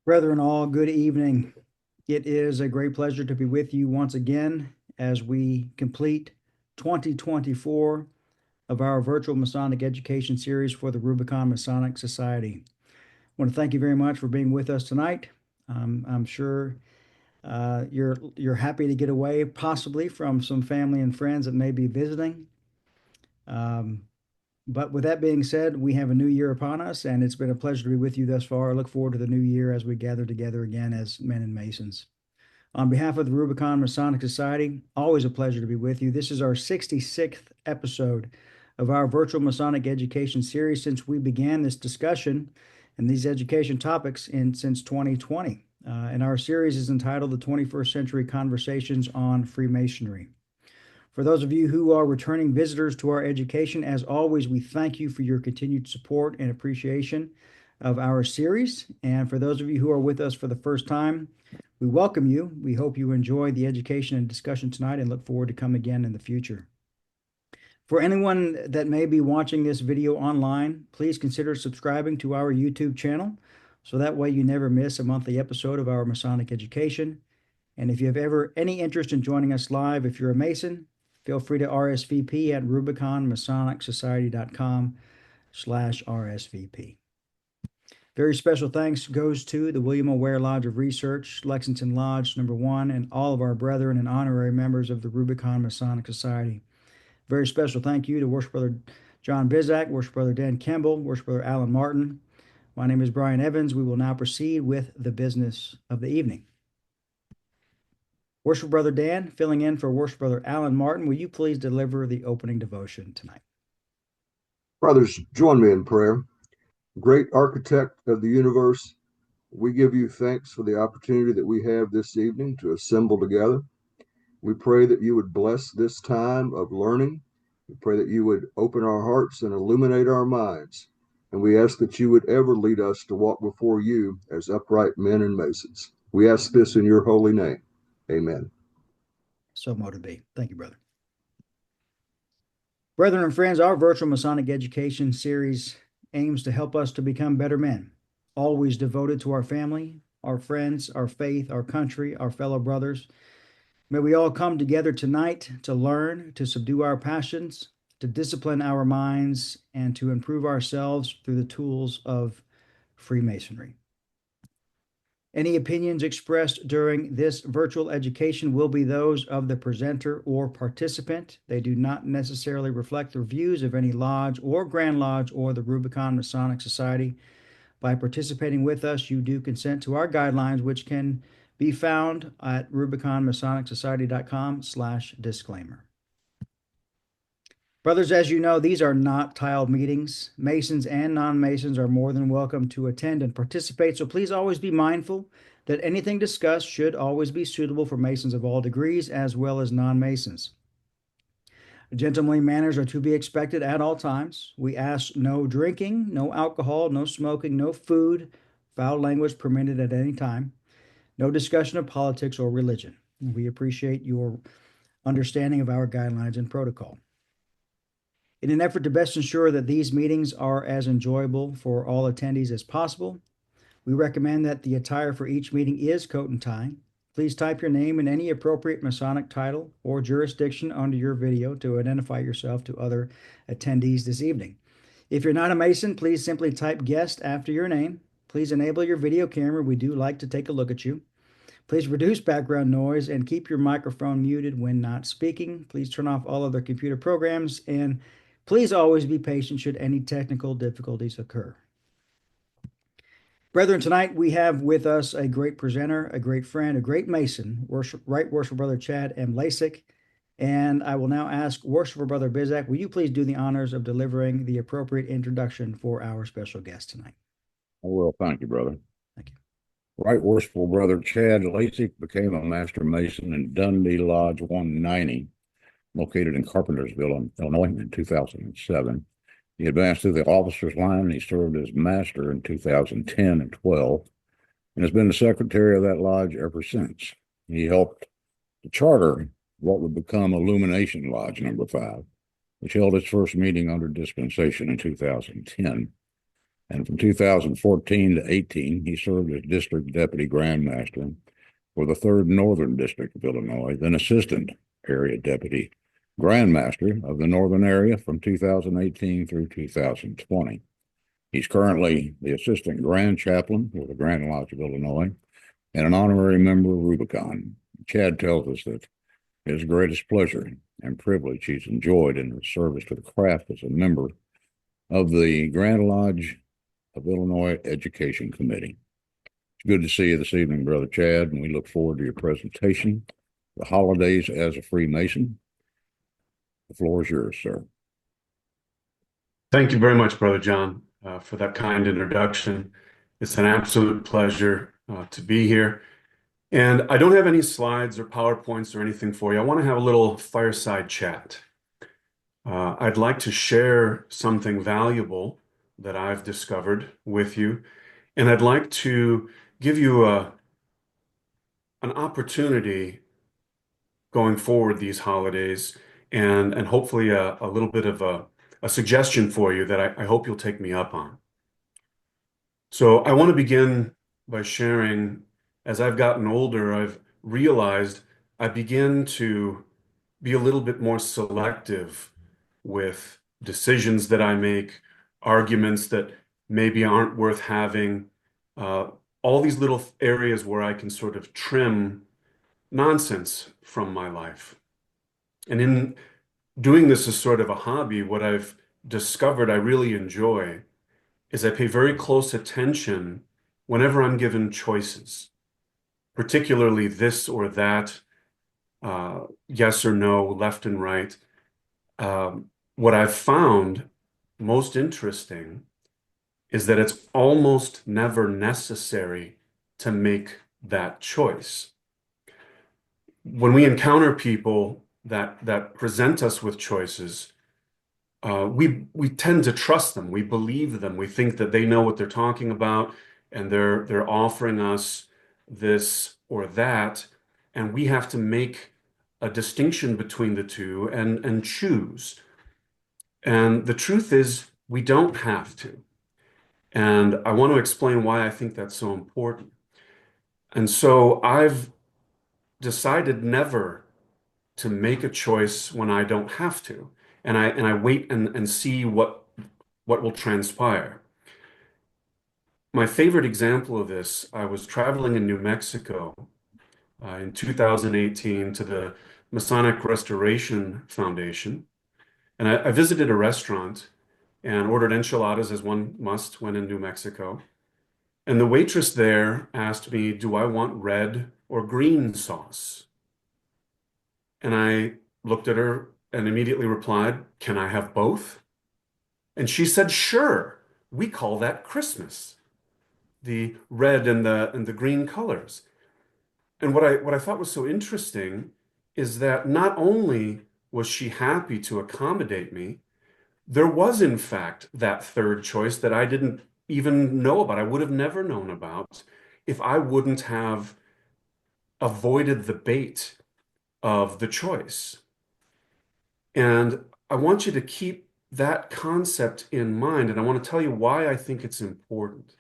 Brethren all, good evening. It is a great pleasure to be with you once again as we complete 2024 of our Virtual Masonic Education series for the Rubicon Masonic Society. I want to thank you very much for being with us tonight. I'm sure you're happy to get away possibly from some family and friends that may be visiting. But with that being said, we have a new year upon us, and it's been a pleasure to be with you thus far. I look forward to the new year as we gather together again as men and Masons. On behalf of the Rubicon Masonic Society, always a pleasure to be with you. This is our 66th episode of our Virtual Masonic Education series since we began this discussion and these education topics since 2020. And our series is entitled The 21st Century Conversations on Freemasonry. For those of you who are returning visitors to our education, as always, we thank you for your continued support and appreciation of our series. And for those of you who are with us for the first time, we welcome you. We hope you enjoy the education and discussion tonight and look forward to come again in the future. For anyone that may be watching this video online, please consider subscribing to our YouTube channel so that way you never miss a monthly episode of our Masonic education. And if you have ever any interest in joining us live, if you're a Mason, feel free to RSVP at rubiconmasonicsociety.com/RSVP. Very special thanks goes to the William O. Ware Lodge of Research, Lexington Lodge No. 1, and all of our brethren and honorary members of the Rubicon Masonic Society. Very special thank you to Worship Brother John Bizak, Worship Brother Dan Campbell, Worship Brother Alan Martin. My name is Brian Evans. We will now proceed with the business of the evening. Worship Brother Dan, filling in for Worship Brother Alan Martin, will you please deliver the opening devotion tonight? Brothers, join me in prayer. Great architect of the universe, we give you thanks for the opportunity that we have this evening to assemble together. We pray that you would bless this time of learning. We pray that you would open our hearts and illuminate our minds. And we ask that you would ever lead us to walk before you as upright men and Masons. We ask this in your holy name. Amen. So mote be. Thank you, brother. Brethren and friends, our Virtual Masonic Education series aims to help us to become better men, always devoted to our family, our friends, our faith, our country, our fellow brothers. May we all come together tonight to learn, to subdue our passions, to discipline our minds, and to improve ourselves through the tools of Freemasonry. Any opinions expressed during this virtual education will be those of the presenter or participant. They do not necessarily reflect the views of any lodge or Grand Lodge or the Rubicon Masonic Society. By participating with us, you do consent to our guidelines, which can be found at rubiconmasonicsociety.com/disclaimer. Brothers, as you know, these are not tiled meetings. Masons and non-Masons are more than welcome to attend and participate, so please always be mindful that anything discussed should always be suitable for Masons of all degrees as well as non-Masons. Gentlemanly manners are to be expected at all times. We ask no drinking, no alcohol, no smoking, no food, foul language permitted at any time, no discussion of politics or religion. We appreciate your understanding of our guidelines and protocol. In an effort to best ensure that these meetings are as enjoyable for all attendees as possible, we recommend that the attire for each meeting is coat and tie. Please type your name and any appropriate Masonic title or jurisdiction under your video to identify yourself to other attendees this evening. If you're not a Mason, please simply type guest after your name. Please enable your video camera. We do like to take a look at you. Please reduce background noise and keep your microphone muted when not speaking. Please turn off all other computer programs, and please always be patient should any technical difficulties occur. Brethren, tonight we have with us a great presenter, a great friend, a great Mason, Right Worshipful Brother Chad M. Lacek. And I will now ask Worshipful Brother Bizak, will you please do the honors of delivering the appropriate introduction for our special guest tonight? I will. Thank you, brother. Thank you. Right Worshipful Brother Chad Lacek became a Master Mason in Dundee Lodge 190. Located in Carpentersville, Illinois, in 2007. He advanced through the officers' line, and he served as master in 2010 and 12, and has been the secretary of that lodge ever since. He helped to charter what would become Illumination Lodge No. 5, which held its first meeting under dispensation in 2010. And from 2014 to 18, he served as District Deputy Grand Master for the 3rd Northern District of Illinois, then Assistant Area Deputy Grand Master of the Northern Area from 2018 through 2020. He's currently the Assistant Grand Chaplain for the Grand Lodge of Illinois and an honorary member of Rubicon. Chad tells us that his greatest pleasure and privilege he's enjoyed in his service to the craft as a member of the Grand Lodge of Illinois Education Committee. It's good to see you this evening, Brother Chad, and we look forward to your presentation, The Holidays as a Freemason. The floor is yours, sir. Thank you very much, Brother John, for that kind introduction. It's an absolute pleasure to be here. And I don't have any slides or PowerPoints or anything for you. I want to have a little fireside chat. I'd like to share something valuable that I've discovered with you, and I'd like to give you an opportunity going forward these holidays, and hopefully a little bit of a suggestion for you that I hope you'll take me up on. So I want to begin by sharing, as I've gotten older, I've realized I begin to be a little bit more selective with decisions that I make, arguments that maybe aren't worth having, all these little areas where I can sort of trim nonsense from my life. And in doing this as sort of a hobby, what I've discovered I really enjoy is I pay very close attention whenever I'm given choices, particularly this or that, yes or no, left and right. What I've found most interesting is that it's almost never necessary to make that choice. When we encounter people that present us with choices, we tend to trust them. We believe them. We think that they know what they're talking about, and they're offering us this or that, and we have to make a distinction between the two and choose. And the truth is, we don't have to. And I want to explain why I think that's so important. And so I've decided never to make a choice when I don't have to. And I wait and see what will transpire. My favorite example of this, I was traveling in New Mexico in 2018 to the Masonic Restoration Foundation. And I visited a restaurant and ordered enchiladas, as one must when in New Mexico. And the waitress there asked me, do I want red or green sauce? And I looked at her and immediately replied, can I have both? And she said, sure, we call that Christmas, the red and the green colors. And what I thought was so interesting is that not only was she happy to accommodate me, there was in fact that third choice that I didn't even know about. I would have never known about if I wouldn't have avoided the bait of the choice. And I want you to keep that concept in mind, and I want to tell you why I think it's important.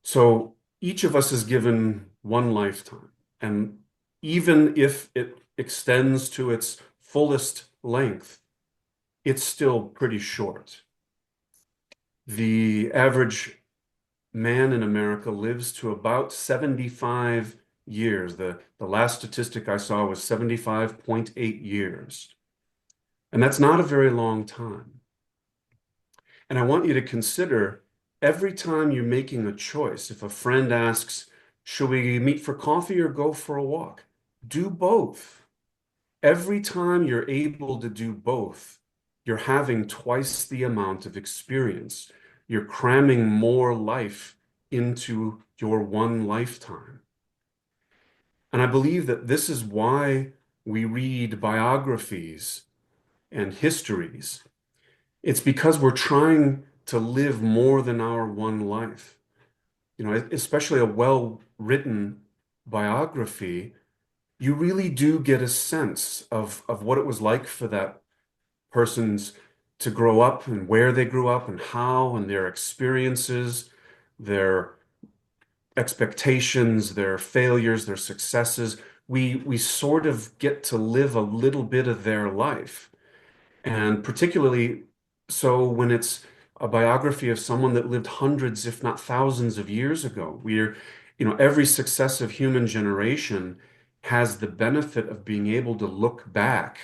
So each of us is given one lifetime, and even if it extends to its fullest length, it's still pretty short. The average man in America lives to about 75 years. The last statistic I saw was 75.8 years. And that's not a very long time. And I want you to consider every time you're making a choice, if a friend asks, should we meet for coffee or go for a walk? Do both. Every time you're able to do both, you're having twice the amount of experience. You're cramming more life into your one lifetime. And I believe that this is why we read biographies and histories. It's because we're trying to live more than our one life. You know, especially a well-written biography, you really do get a sense of what it was like for that person's to grow up and where they grew up and how and their experiences, their expectations, their failures, their successes. We sort of get to live a little bit of their life. And particularly so when it's a biography of someone that lived hundreds, if not thousands of years ago. Every successive human generation has the benefit of being able to look back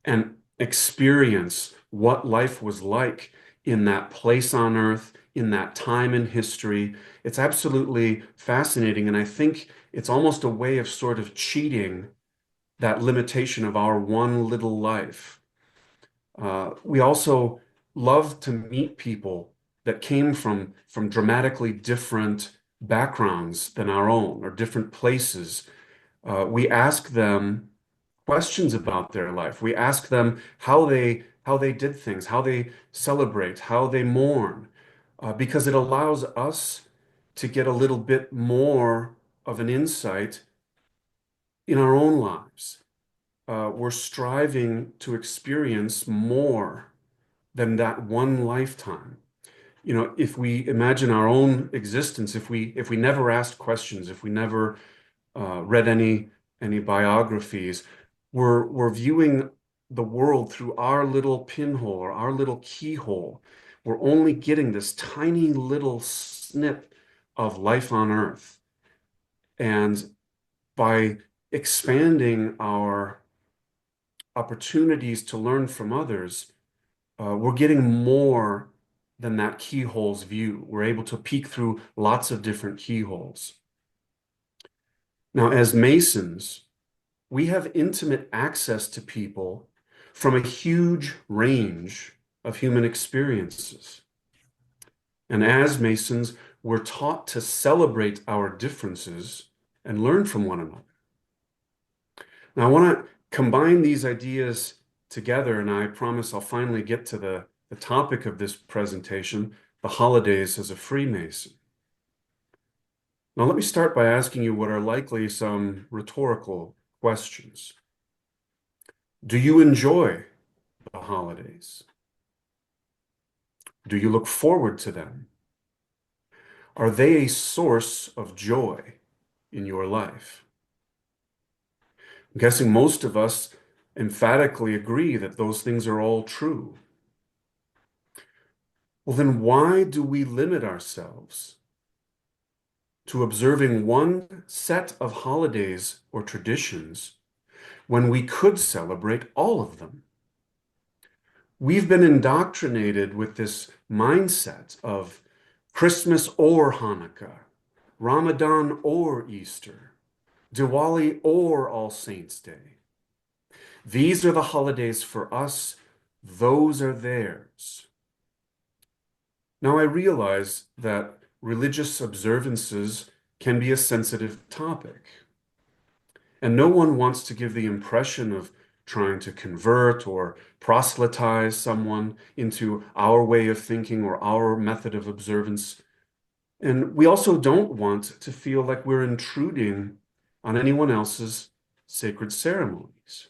and experience what life was like in that place on earth, in that time in history. It's absolutely fascinating. And I think it's almost a way of sort of cheating that limitation of our one little life. We also love to meet people that came from dramatically different backgrounds than our own or different places. We ask them questions about their life. We ask them how they did things, how they celebrate, how they mourn, because it allows us to get a little bit more of an insight in our own lives. We're striving to experience more than that one lifetime. If we imagine our own existence, if we never asked questions, if we never read any biographies, we're viewing the world through our little pinhole or our little keyhole. We're only getting this tiny little snip of life on Earth. And by expanding our opportunities to learn from others, we're getting more than that keyhole's view. We're able to peek through lots of different keyholes. Now, as Masons, we have intimate access to people from a huge range of human experiences. And as Masons, we're taught to celebrate our differences and learn from one another. Now, I want to combine these ideas together, and I promise I'll finally get to the topic of this presentation, the holidays as a Freemason. Now, let me start by asking you what are likely some rhetorical questions. Do you enjoy the holidays? Do you look forward to them? Are they a source of joy in your life? I'm guessing most of us emphatically agree that those things are all true. Well, then why do we limit ourselves to observing one set of holidays or traditions when we could celebrate all of them? We've been indoctrinated with this mindset of Christmas or Hanukkah, Ramadan or Easter, Diwali or All Saints' Day. These are the holidays for us, those are theirs. Now, I realize that religious observances can be a sensitive topic, and no one wants to give the impression of trying to convert or proselytize someone into our way of thinking or our method of observance. And we also don't want to feel like we're intruding on anyone else's sacred ceremonies.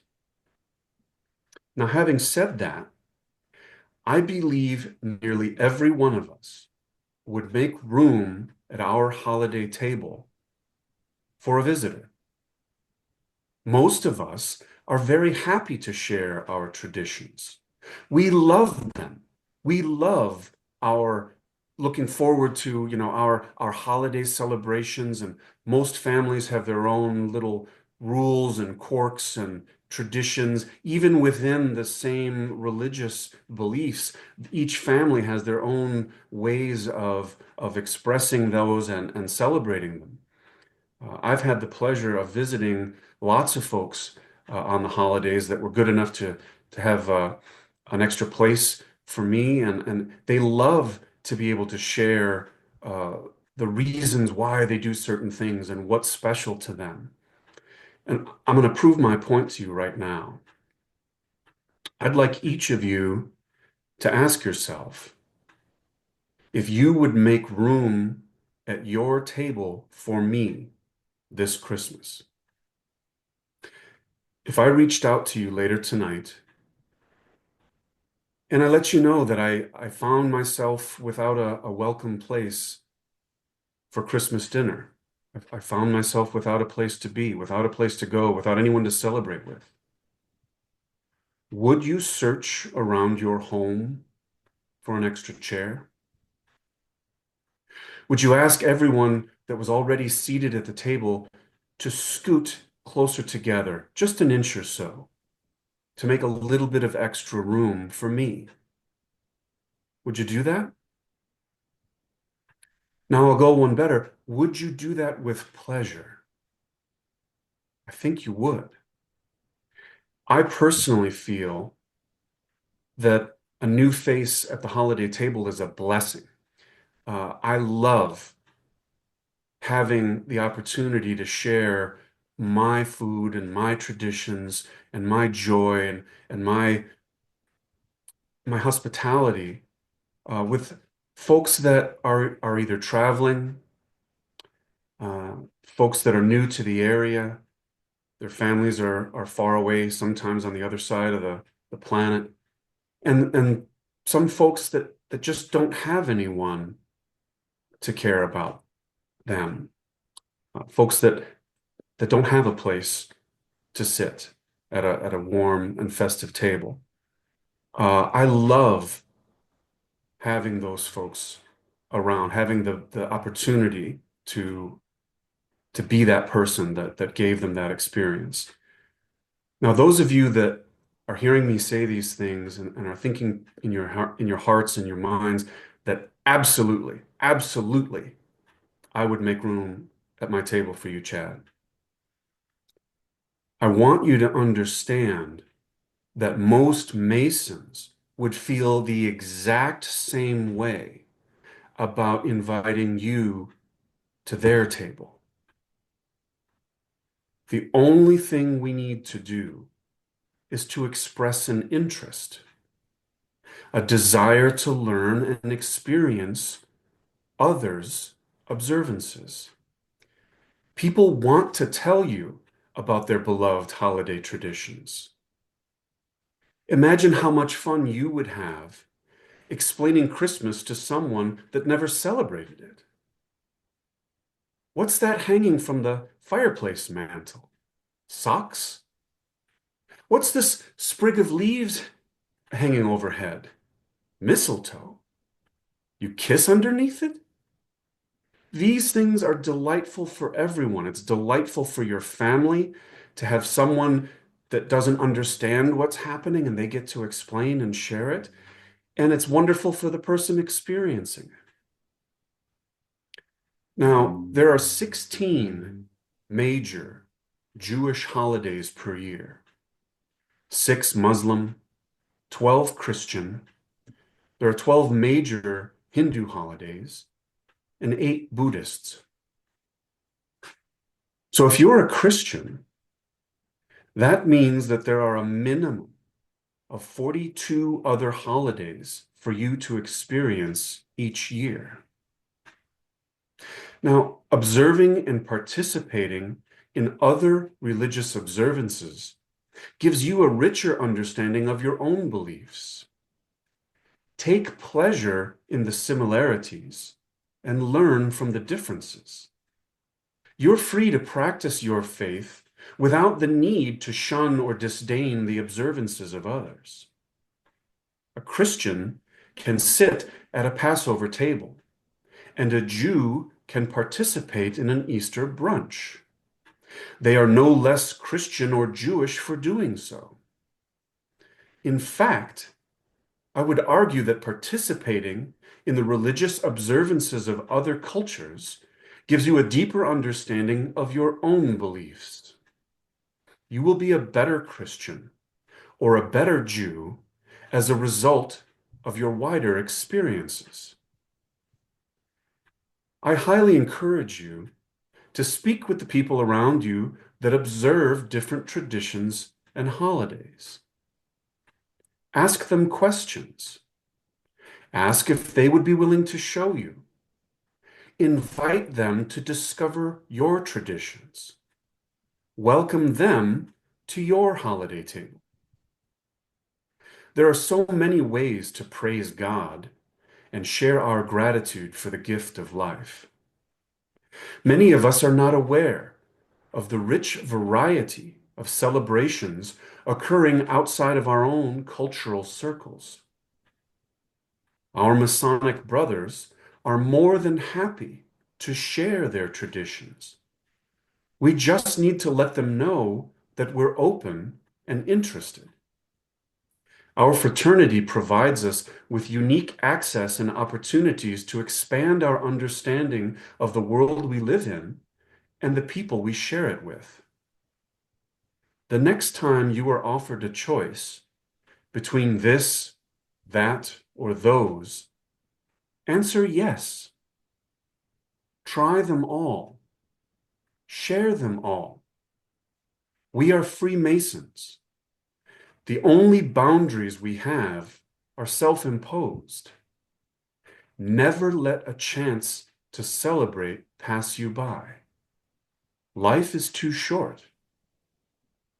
Now, having said that, I believe nearly every one of us would make room at our holiday table for a visitor. Most of us are very happy to share our traditions. We love them. We love our looking forward to, our holiday celebrations, and most families have their own little rules and quirks and traditions, even within the same religious beliefs. Each family has their own ways of expressing those and celebrating them. I've had the pleasure of visiting lots of folks on the holidays that were good enough to have an extra place for me, and they love to be able to share the reasons why they do certain things and what's special to them. And I'm going to prove my point to you right now. I'd like each of you to ask yourself if you would make room at your table for me this Christmas. If I reached out to you later tonight And I let you know that I found myself without a welcome place for Christmas dinner. I found myself without a place to be, without a place to go, without anyone to celebrate with. Would you search around your home for an extra chair? Would you ask everyone that was already seated at the table to scoot closer together, just an inch or so, to make a little bit of extra room for me? Would you do that? Now I'll go one better. Would you do that with pleasure? I think you would. I personally feel that a new face at the holiday table is a blessing. I love having the opportunity to share my food and my traditions and my joy and my hospitality with folks that are either traveling, folks that are new to the area. Their families are far away, sometimes on the other side of the planet, and some folks that just don't have anyone to care about them, folks that don't have a place to sit at a warm and festive table. I love having those folks around, having the opportunity to be that person that gave them that experience. Now, those of you that are hearing me say these things and are thinking in your hearts and your minds that absolutely, absolutely, I would make room at my table for you, Chad. I want you to understand that most Masons would feel the exact same way about inviting you to their table. The only thing we need to do is to express an interest, a desire to learn and experience others' observances. People want to tell you about their beloved holiday traditions. Imagine how much fun you would have explaining Christmas to someone that never celebrated it. What's that hanging from the fireplace mantle? Socks? What's this sprig of leaves hanging overhead? Mistletoe. You kiss underneath it? These things are delightful for everyone. It's delightful for your family to have someone that doesn't understand what's happening and they get to explain and share it. And it's wonderful for the person experiencing it. Now, there are 16 major Jewish holidays per year, 6 Muslim, 12 Christian. There are 12 major Hindu holidays and 8 Buddhists. So if you're a Christian, that means that there are a minimum of 42 other holidays for you to experience each year. Now, observing and participating in other religious observances gives you a richer understanding of your own beliefs. Take pleasure in the similarities and learn from the differences. You're free to practice your faith without the need to shun or disdain the observances of others. A Christian can sit at a Passover table, and a Jew can participate in an Easter brunch. They are no less Christian or Jewish for doing so. In fact, I would argue that participating in the religious observances of other cultures gives you a deeper understanding of your own beliefs. You will be a better Christian or a better Jew as a result of your wider experiences. I highly encourage you to speak with the people around you that observe different traditions and holidays. Ask them questions. Ask if they would be willing to show you. Invite them to discover your traditions. Welcome them to your holiday table. There are so many ways to praise God and share our gratitude for the gift of life. Many of us are not aware of the rich variety of celebrations occurring outside of our own cultural circles. Our Masonic brothers are more than happy to share their traditions. We just need to let them know that we're open and interested. Our fraternity provides us with unique access and opportunities to expand our understanding of the world we live in and the people we share it with. The next time you are offered a choice between this, that, or those, answer yes. Try them all. Share them all. We are Freemasons. The only boundaries we have are self-imposed. Never let a chance to celebrate pass you by. Life is too short.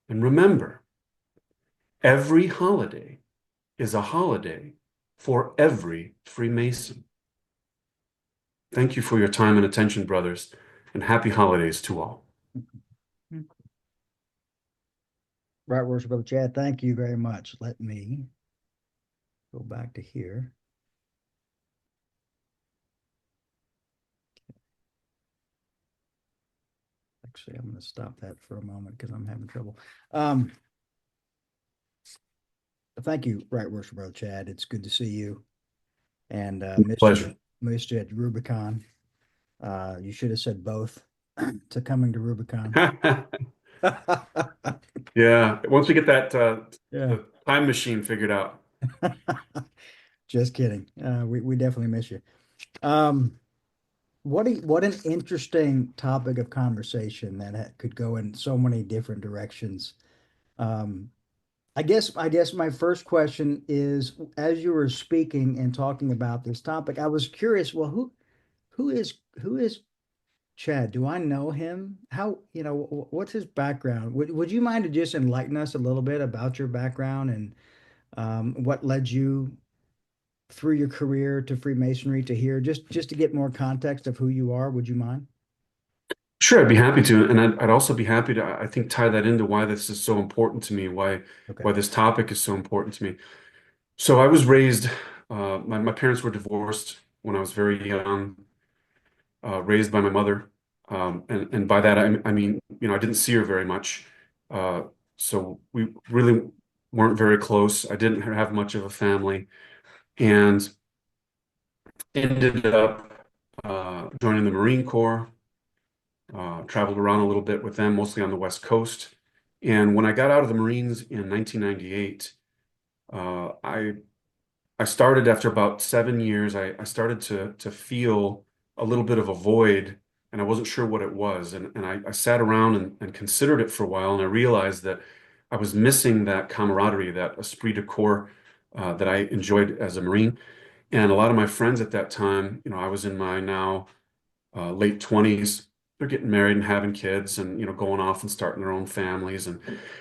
And remember, every holiday is a holiday for every Freemason. Thank you for your time and attention, brothers, and happy holidays to all. Right, Worship Brother Chad, thank you very much. Let me go back to here. Actually, I'm going to stop that for a moment because I'm having trouble. Thank you, Right Worship Brother Chad. It's good to see you. And Pleasure. missed you at Rubicon. You should have said both to coming to Rubicon. Yeah, once we get that Yeah. the time machine figured out. Just kidding. We definitely miss you. What an interesting topic of conversation that could go in so many different directions. Um, I guess my first question is, as you were speaking and talking about this topic, I was curious, well, who is Chad? Do I know him? How, what's his background? Would you mind to just enlighten us a little bit about your background and what led you through your career to Freemasonry to here, just to get more context of who you are? Would you mind? Sure, I'd be happy to, and I'd also be happy to, I think, tie that into why this is so important to me, Okay. why this topic is so important to me. So I was raised, my parents were divorced when I was very young, raised by my mother. And by that, I mean, I didn't see her very much. Uh, so we really weren't very close. I didn't have much of a family and ended up joining the Marine Corps, traveled around a little bit with them, mostly on the West Coast. And when I got out of the Marines in 1998, uh, I I started after about 7 years. I started to feel a little bit of a void, and I wasn't sure what it was. And I sat around and considered it for a while, and I realized that I was missing that camaraderie, that esprit de corps that I enjoyed as a Marine. And a lot of my friends at that time, I was in my now late 20s. They're getting married and having kids, and going off and starting their own families. And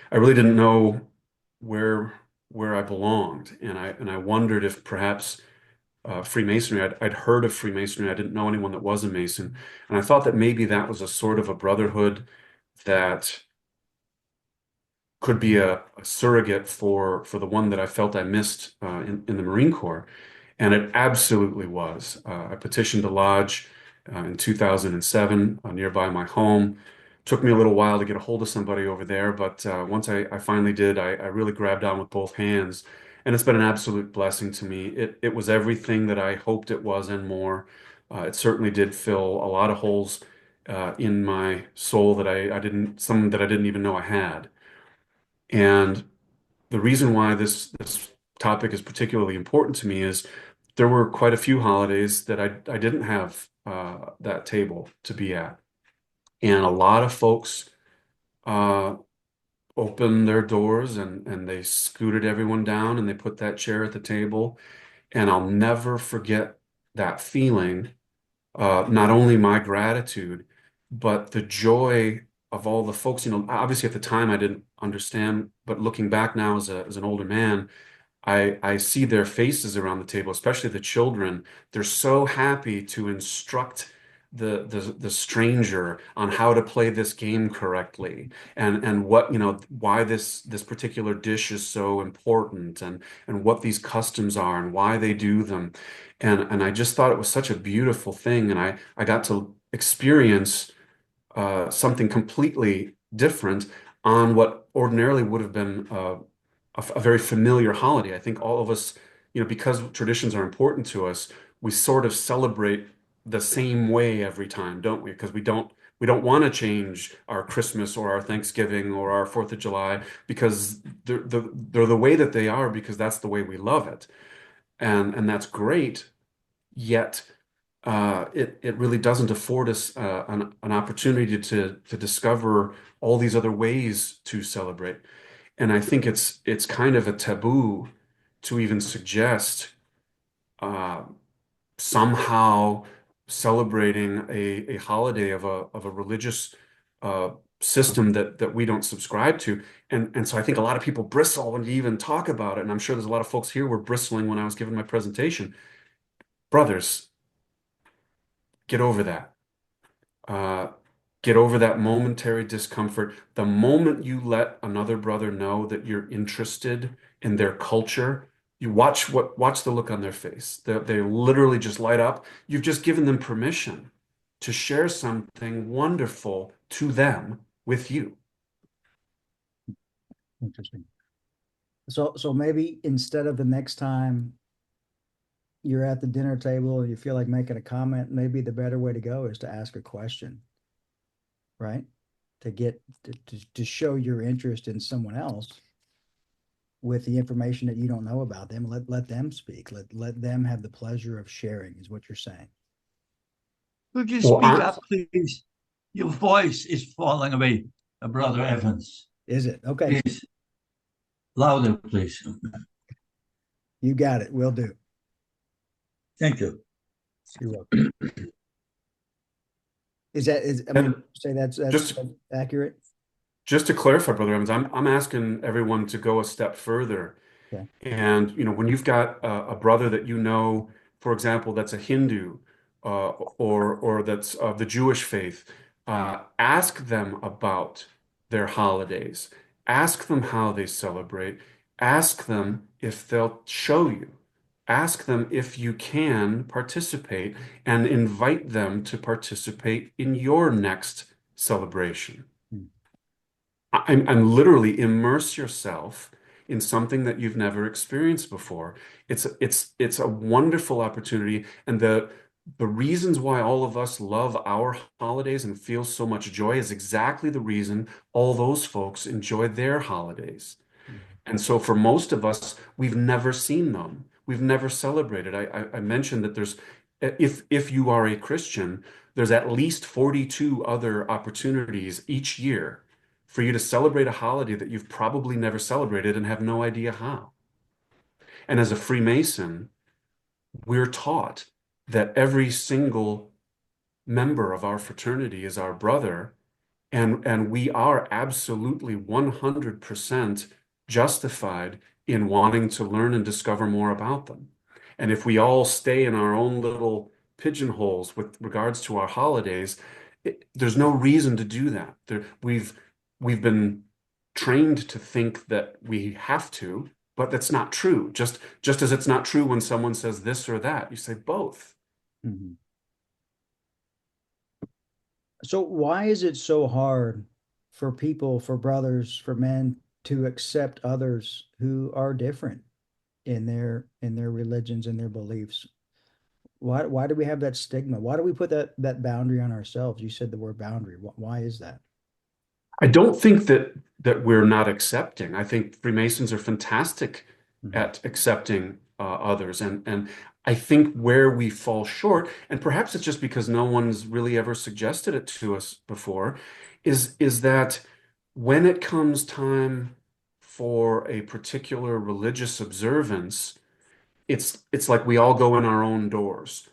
I really didn't know where where I belonged, and I wondered if perhaps Freemasonry. I'd heard of Freemasonry. I didn't know anyone that was a Mason, and I thought that maybe that was a sort of a brotherhood that could be a surrogate for the one that I felt I missed in the Marine Corps. And it absolutely was. I petitioned a lodge in 2007 nearby my home. Took me a little while to get a hold of somebody over there, but once I finally did, I really grabbed on with both hands. And it's been an absolute blessing to me. It was everything that I hoped it was and more. It certainly did fill a lot of holes in my soul that some that I didn't even know I had. And the reason why this topic is particularly important to me is there were quite a few holidays that I didn't have that table to be at, and a lot of folks uh, opened their doors and they scooted everyone down and they put that chair at the table, and I'll never forget that feeling. Not only my gratitude, but the joy of all the folks. Obviously at the time I didn't understand, but looking back now as an older man, I see their faces around the table, especially the children. They're so happy to instruct the stranger on how to play this game correctly and what, why this particular dish is so important and what these customs are and why they do them. And I just thought it was such a beautiful thing. And I got to experience something completely different on what ordinarily would have been a very familiar holiday. I think all of us, because traditions are important to us, we sort of celebrate the same way every time, don't we? Because we don't want to change our Christmas or our Thanksgiving or our Fourth of July because they're the way that they are because that's the way we love it. And that's great. Yet it really doesn't afford us an opportunity to discover all these other ways to celebrate. And I think it's kind of a taboo to even suggest uh, somehow celebrating a holiday of a religious uh, system that we don't subscribe to. And so I think a lot of people bristle when you even talk about it. And I'm sure there's a lot of folks here were bristling when I was giving my presentation. Brothers, get over that. Uh, get over that momentary discomfort. The moment you let another brother know that you're interested in their culture, you watch the look on their face. They literally just light up. You've just given them permission to share something wonderful to them with you. Interesting. So maybe instead of the next time you're at the dinner table and you feel like making a comment, maybe the better way to go is to ask a question, right? To get to show your interest in someone else with the information that you don't know about them. Let them speak. Let them have the pleasure of sharing, is what you're saying. Could you Well, speak up, please? Your voice is falling away, Brother Evans. Is it? Okay. Please, louder, please. You got it. Will do. Thank you. You're welcome. I mean, say that's just accurate. just to clarify, Brother Evans, I'm asking everyone to go a step further. Okay. And when you've got a brother that for example, that's a Hindu or that's of the Jewish faith, ask them about their holidays. Ask them how they celebrate. Ask them if they'll show you. Ask them if you can participate and invite them to participate in your next celebration. Hmm. I'm literally immerse yourself in something that you've never experienced before. It's a wonderful opportunity, and the reasons why all of us love our holidays and feel so much joy is exactly the reason all those folks enjoy their holidays. And so for most of us, we've never seen them. We've never celebrated. I mentioned that if you are a Christian, there's at least 42 other opportunities each year for you to celebrate a holiday that you've probably never celebrated and have no idea how. And as a Freemason, we're taught that every single member of our fraternity is our brother, and we are absolutely 100% justified in wanting to learn and discover more about them. And if we all stay in our own little pigeonholes with regards to our holidays, there's no reason to do that. We've been trained to think that we have to, but that's not true. Just as it's not true when someone says this or that, you say both. Mm-hmm. So why is it so hard for people, for brothers, for men to accept others who are different in their religions and their beliefs? Why do we have that stigma? Why do we put that boundary on ourselves? You said the word boundary. Why is that? I don't think that we're not accepting. I think Freemasons are fantastic Mm-hmm. at accepting others, and I think where we fall short, and perhaps it's just because no one's really ever suggested it to us before, is that when it comes time for a particular religious observance, it's like we all go in our own doors.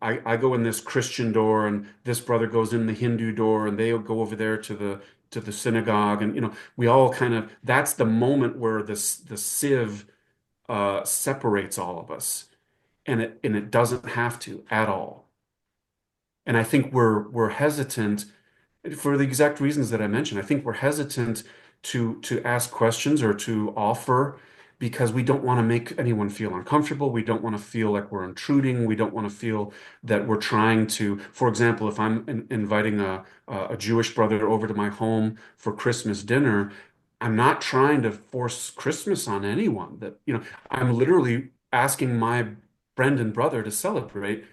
I go in this Christian door and this brother goes in the Hindu door and they'll go over there to the synagogue and we all kind of that's the moment where the sieve separates all of us, and it doesn't have to at all. And I think we're hesitant for the exact reasons that I mentioned. I think we're hesitant to ask questions or to offer because we don't want to make anyone feel uncomfortable. We don't want to feel like we're intruding. We don't want to feel that we're trying to, for example, if I'm inviting a Jewish brother over to my home for Christmas dinner, I'm not trying to force Christmas on anyone. That, I'm literally asking my friend and brother to celebrate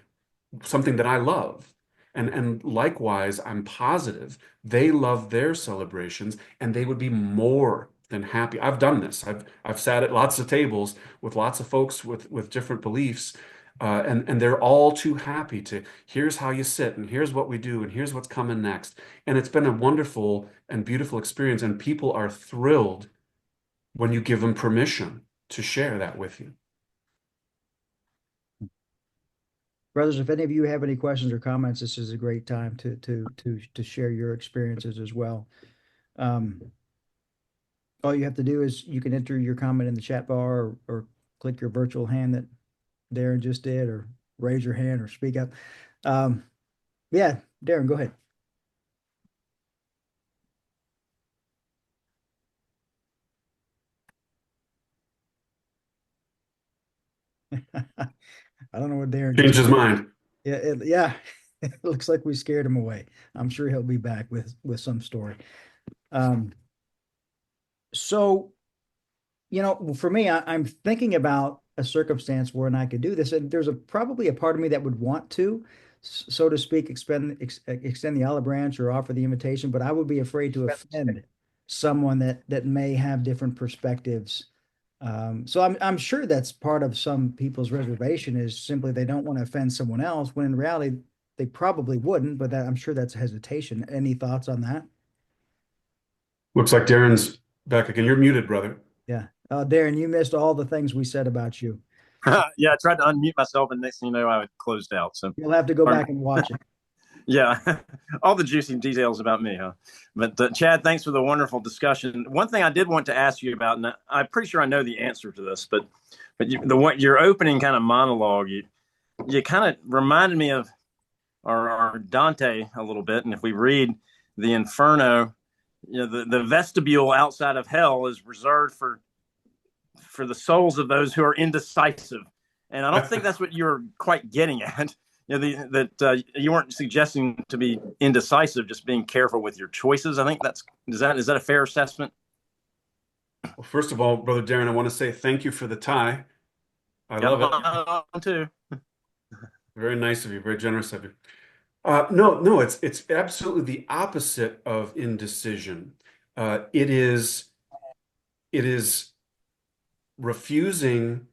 something that I love. And likewise, I'm positive they love their celebrations and they would be more than happy. I've done this. I've sat at lots of tables with lots of folks with different beliefs, and they're all too happy to, here's how you sit, and here's what we do, and here's what's coming next. And it's been a wonderful and beautiful experience, and people are thrilled when you give them permission to share that with you. Brothers, if any of you have any questions or comments, this is a great time to share your experiences as well. All you have to do is you can enter your comment in the chat bar, or click your virtual hand that Darren just did, or raise your hand or speak up. Yeah, Darren, go ahead. I don't know what Darren Changed just. his mind. Yeah, it looks like we scared him away. I'm sure he'll be back with some story. So, for me, I'm thinking about a circumstance where I could do this, and there's probably a part of me that would want to, so to speak, extend the olive branch or offer the invitation, but I would be afraid to offend someone that may have different perspectives. So I'm sure that's part of some people's reservation, is simply they don't want to offend someone else, when in reality they probably wouldn't, but I'm sure that's hesitation. Any thoughts on that? Looks like Darren's back again. You're muted, brother. Yeah. Darren, you missed all the things we said about you. Yeah, I tried to unmute myself, and next thing you know, I closed out. So You'll have to go back and watch it. yeah, all the juicy details about me, huh? But Chad, thanks for the wonderful discussion. One thing I did want to ask you about, and I'm pretty sure I know the answer to this, but your opening kind of monologue, you kind of reminded me of our Dante a little bit. And if we read the Inferno, the vestibule outside of hell is reserved for the souls of those who are indecisive. And I don't think that's what you're quite getting at. That you weren't suggesting to be indecisive, just being careful with your choices. I think is that a fair assessment? Well, first of all, Brother Darren, I want to say thank you for the tie. I love it. Too. Very nice of you. Very generous of you. No, it's absolutely the opposite of indecision. It is refusing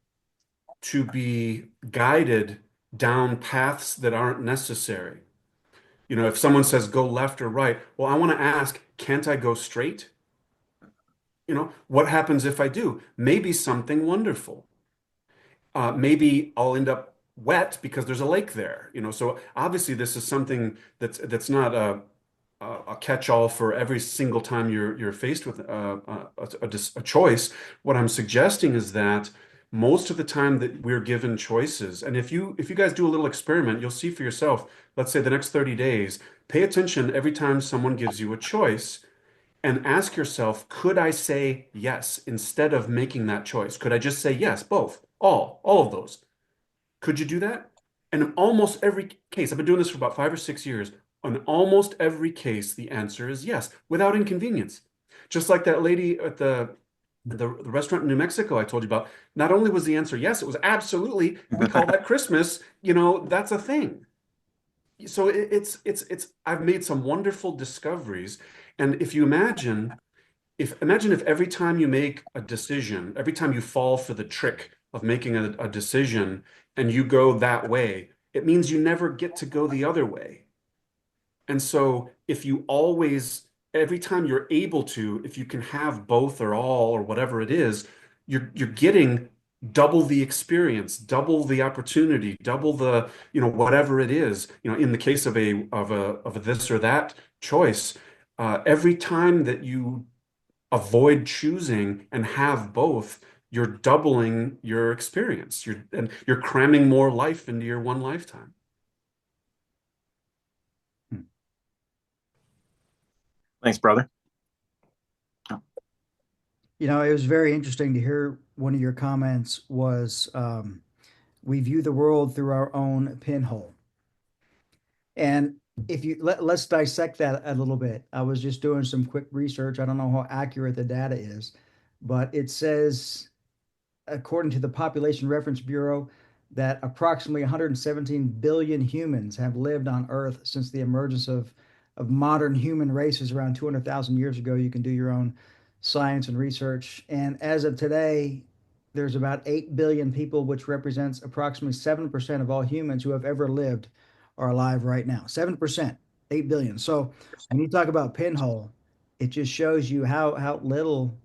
to be guided down paths that aren't necessary. If someone says go left or right, well, I want to ask, can't I go straight? What happens if I do? Maybe something wonderful. Maybe I'll end up wet because there's a lake there. So obviously this is something that's not a catch-all for every single time you're faced with a choice. What I'm suggesting is that most of the time that we're given choices, and if you guys do a little experiment, you'll see for yourself, let's say the next 30 days, pay attention every time someone gives you a choice and ask yourself, could I say yes instead of making that choice? Could I just say yes, both, all of those? Could you do that? And in almost every case, I've been doing this for about 5 or 6 years. In almost every case, the answer is yes, without inconvenience. Just like that lady at the restaurant in New Mexico I told you about. Not only was the answer yes, it was absolutely, we call that Christmas. That's a thing. So I've made some wonderful discoveries. And if you imagine if every time you make a decision, every time you fall for the trick of making a decision and you go that way, it means you never get to go the other way. And so if you always, every time you're able to, if you can have both or all or whatever it is, you're getting double the experience, double the opportunity, double the, whatever it is. In the case of a this or that choice, every time that you avoid choosing and have both, you're doubling your experience. You're cramming more life into your one lifetime. Thanks, brother. You know, it was very interesting to hear one of your comments was we view the world through our own pinhole. And if you let's dissect that a little bit. I was just doing some quick research. I don't know how accurate the data is, but it says, according to the Population Reference Bureau, that approximately 117 billion humans have lived on Earth since the emergence of modern human races around 200,000 years ago. You can do your own science and research. And as of today, there's about 8 billion people, which represents approximately 7% of all humans who have ever lived are alive right now. 7%, 8 billion. So when you talk about pinhole, it just shows you how little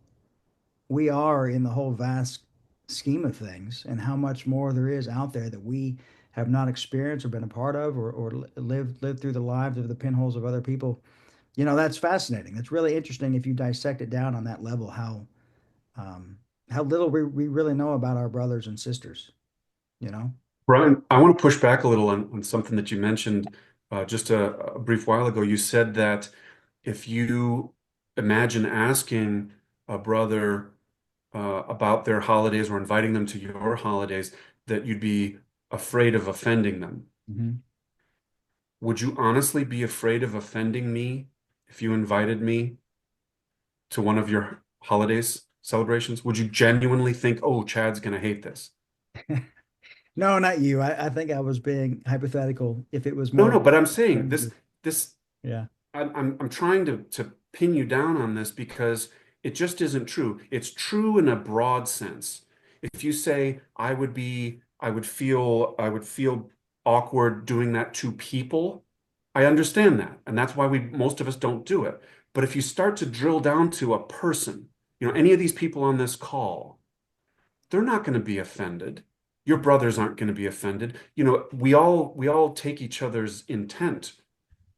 we are in the whole vast scheme of things and how much more there is out there that we have not experienced or been a part of or lived through the lives of the pinholes of other people. You know, that's fascinating. It's really interesting if you dissect it down on that level, how little we really know about our brothers and sisters, you know? Brian, I want to push back a little on something that you mentioned just a brief while ago. You said that if you imagine asking a brother about their holidays or inviting them to your holidays, that you'd be afraid of offending them. Mm-hmm. Would you honestly be afraid of offending me if you invited me to one of your holidays celebrations? Would you genuinely think, oh, Chad's going to hate this? No, not you. I think I was being hypothetical. If it was No, more, no, but I'm saying this yeah. I'm trying to pin you down on this because it just isn't true. It's true in a broad sense. If you say I would feel awkward doing that to people, I understand that. And that's why most of us don't do it. But if you start to drill down to a person, any of these people on this call, they're not going to be offended. Your brothers aren't going to be offended. We all take each other's intent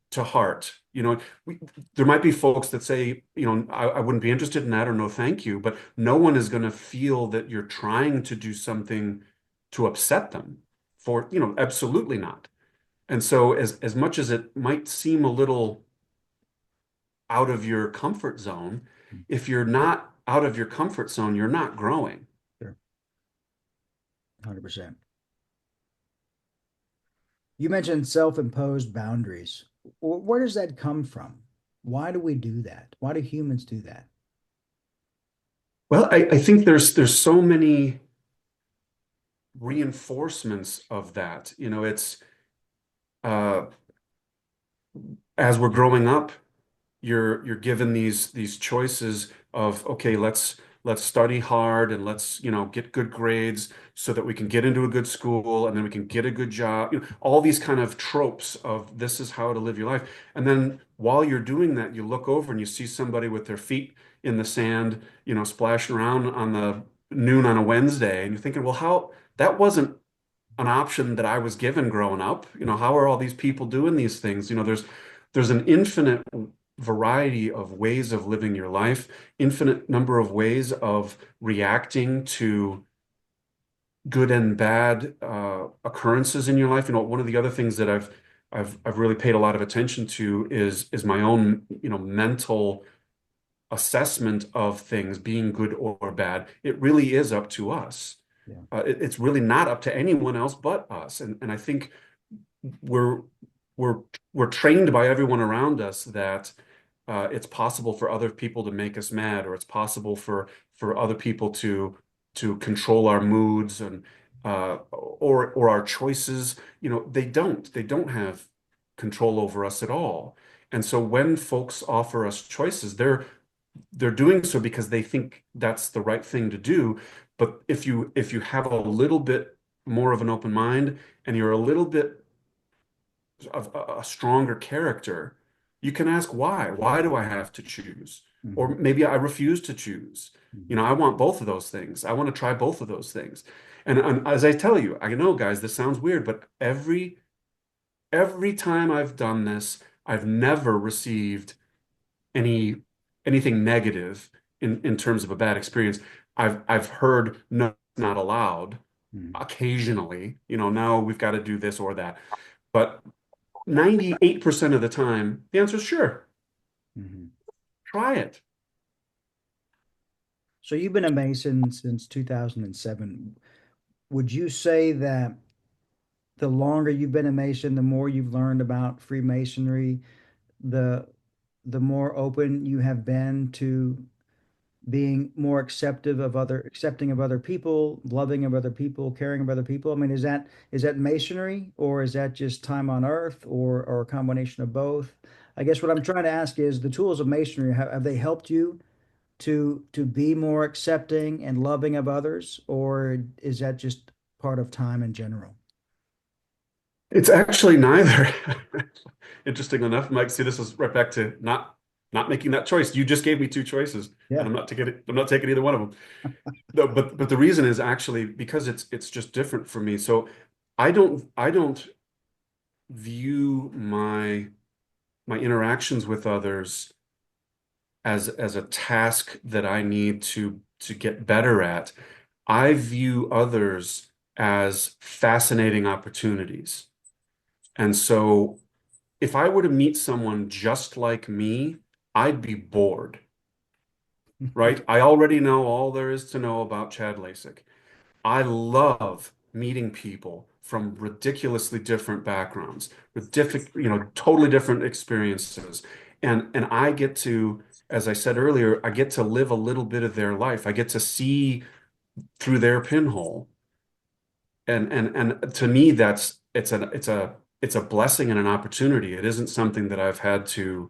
to heart. There might be folks that say, I wouldn't be interested in that or no, thank you, but no one is going to feel that you're trying to do something to upset them absolutely not. And so as much as it might seem a little out of your comfort zone, if you're not out of your comfort zone, you're not growing. Sure. 100%. You mentioned self-imposed boundaries. Where does that come from? Why do we do that? Why do humans do that? Well, I think there's so many reinforcements of that. It's uh, as we're growing up, you're given these choices of, okay, let's study hard and let's get good grades so that we can get into a good school and then we can get a good job. All these kind of tropes of this is how to live your life. And then while you're doing that, you look over and you see somebody with their feet in the sand, splashing around on the noon on a Wednesday, and you're thinking, well, how that wasn't an option that I was given growing up. How are all these people doing these things? There's an infinite variety of ways of living your life, infinite number of ways of reacting to good and bad occurrences in your life. One of the other things that I've really paid a lot of attention to is my own mental assessment of things being good or bad. It really is up to us. Yeah. It's really not up to anyone else but us. And I think we're we're trained by everyone around us that it's possible for other people to make us mad, or it's possible for other people to control our moods and or our choices. They don't have control over us at all. And so when folks offer us choices, they're doing so because they think that's the right thing to do. But if you have a little bit more of an open mind and you're a little bit of a stronger character, you can ask why. Why do I have to choose? Or Mhm. maybe I refuse to choose. Mhm. I want both of those things. I want to try both of those things. And as I tell you, I know, guys, this sounds weird, but every time I've done this, I've never received any anything negative in terms of a bad experience. I've heard no, not allowed Mhm. occasionally, no, we've got to do this or that. But 98% of the time, the answer is sure, Mhm. try it. So you've been a Mason since 2007. Would you say that the longer you've been a Mason, the more you've learned about Freemasonry, the the more open you have been to being more accepting of other people, loving of other people, caring of other people? I mean, is that Masonry, or is that just time on earth, or a combination of both? I guess what I'm trying to ask is the tools of Masonry, have they helped you to be more accepting and loving of others, or is that just part of time in general? It's actually neither. Interesting enough, Mike. See, this is right back to not making that choice. You just gave me two choices, and Yeah. I'm not taking either one of them. No, but the reason is actually because it's just different for me. So I don't view my interactions with others as a task that I need to get better at. I view others as fascinating opportunities. And so if I were to meet someone just like me, I'd be bored, right? I already know all there is to know about Chad Lacek. I love meeting people from ridiculously different backgrounds, with totally different experiences. And I get to, as I said earlier, I get to live a little bit of their life. I get to see through their pinhole. And to me, it's a blessing and an opportunity. It isn't something that I've had to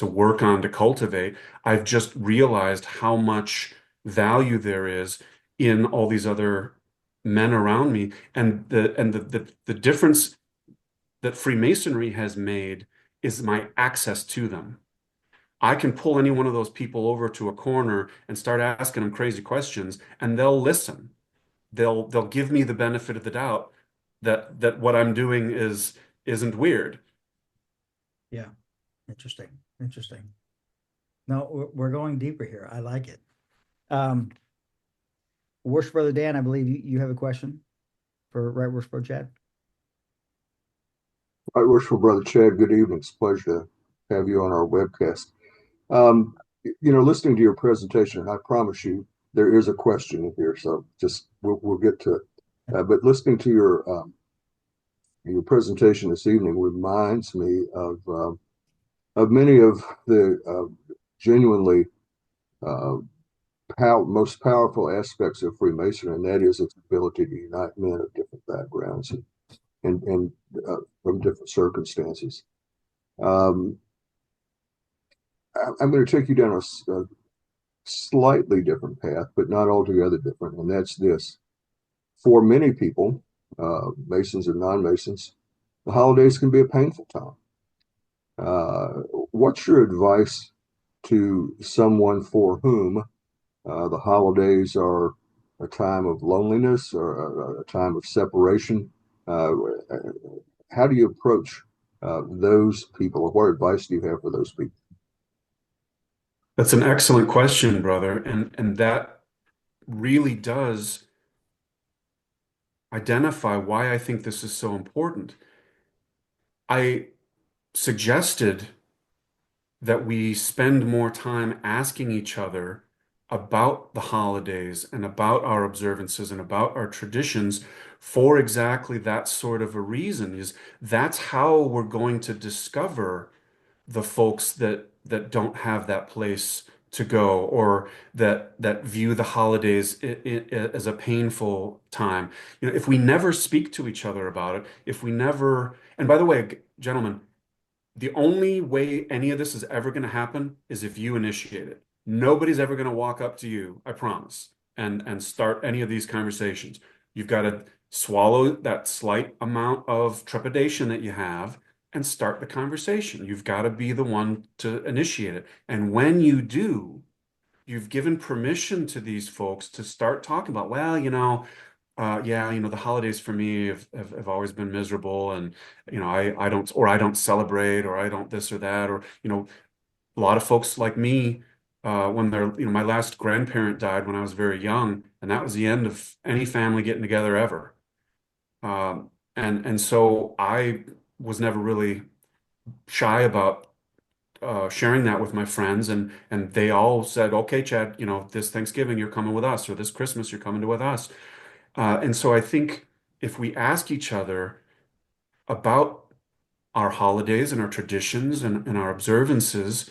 work on to cultivate. I've just realized how much value there is in all these other men around me, and the difference that Freemasonry has made is my access to them. I can pull any one of those people over to a corner and start asking them crazy questions, and they'll listen. They'll give me the benefit of the doubt that what I'm doing isn't weird. Yeah. Interesting. Interesting. No, we're going deeper here. I like it. Um, Worship Brother Dan, I believe you have a question for Right Worship Brother Chad. Right, worshipful brother Chad, good evening. It's a pleasure to have you on our webcast. Listening to your presentation, I promise you there is a question in here, so just we'll get to it. But listening to your presentation this evening reminds me of many of the genuinely uh, most powerful aspects of Freemasonry, and that is its ability to unite men of different backgrounds and from different circumstances. Um, I'm going to take you down a slightly different path, but not altogether different, and that's this. For many people, Masons and non-Masons, the holidays can be a painful time. What's your advice to someone for whom the holidays are a time of loneliness or a time of separation? Uh, how do you approach those people? What advice do you have for those people? That's an excellent question, brother. And that really does identify why I think this is so important. I suggested that we spend more time asking each other about the holidays and about our observances and about our traditions for exactly that sort of a reason, is that's how we're going to discover the folks that don't have that place to go, or that view the holidays as a painful time. If we never speak to each other about it, if we never, and by the way, gentlemen, the only way any of this is ever going to happen is if you initiate it. Nobody's ever going to walk up to you, I promise, and start any of these conversations. You've got to swallow that slight amount of trepidation that you have and start the conversation. You've got to be the one to initiate it. And when you do, you've given permission to these folks to start talking about, well, yeah, the holidays for me have always been miserable, and I don't celebrate, or I don't this or that, or a lot of folks like me when my last grandparent died when I was very young, and that was the end of any family getting together ever. And so I was never really shy about sharing that with my friends, and they all said, "Okay, Chad, this Thanksgiving you're coming with us, or this Christmas you're coming to with us." And so I think if we ask each other about our holidays and our traditions and our observances,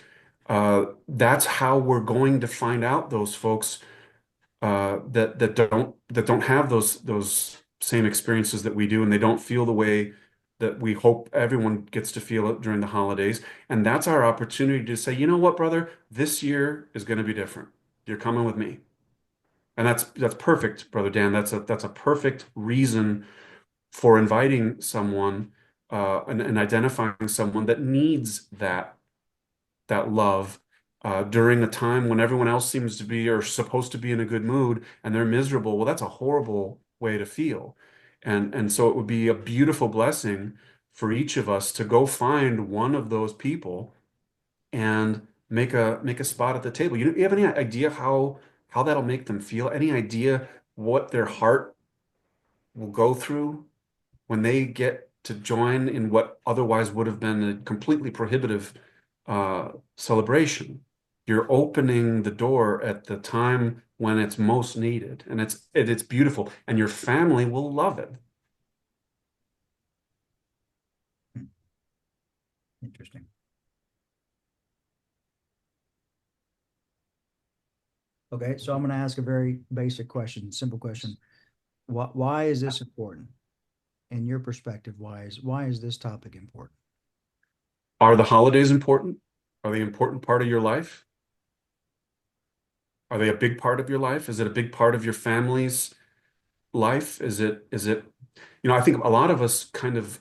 that's how we're going to find out those folks that don't have those same experiences that we do, and they don't feel the way that we hope everyone gets to feel it during the holidays. And that's our opportunity to say, you know what, brother, this year is going to be different. You're coming with me. And that's perfect, Brother Dan. That's a perfect reason for inviting someone and identifying someone that needs that love during a time when everyone else seems to be or supposed to be in a good mood and they're miserable. Well, that's a horrible way to feel. And so it would be a beautiful blessing for each of us to go find one of those people and make a spot at the table. You have any idea how that'll make them feel? Any idea what their heart will go through when they get to join in what otherwise would have been a completely prohibitive celebration? You're opening the door at the time when it's most needed, and it's beautiful, and your family will love it. Interesting. Okay, so I'm going to ask a very basic question, simple question. Why is this important? In your perspective, why is this topic important? Are the holidays important? Are they an important part of your life? Are they a big part of your life? Is it a big part of your family's life? I think a lot of us kind of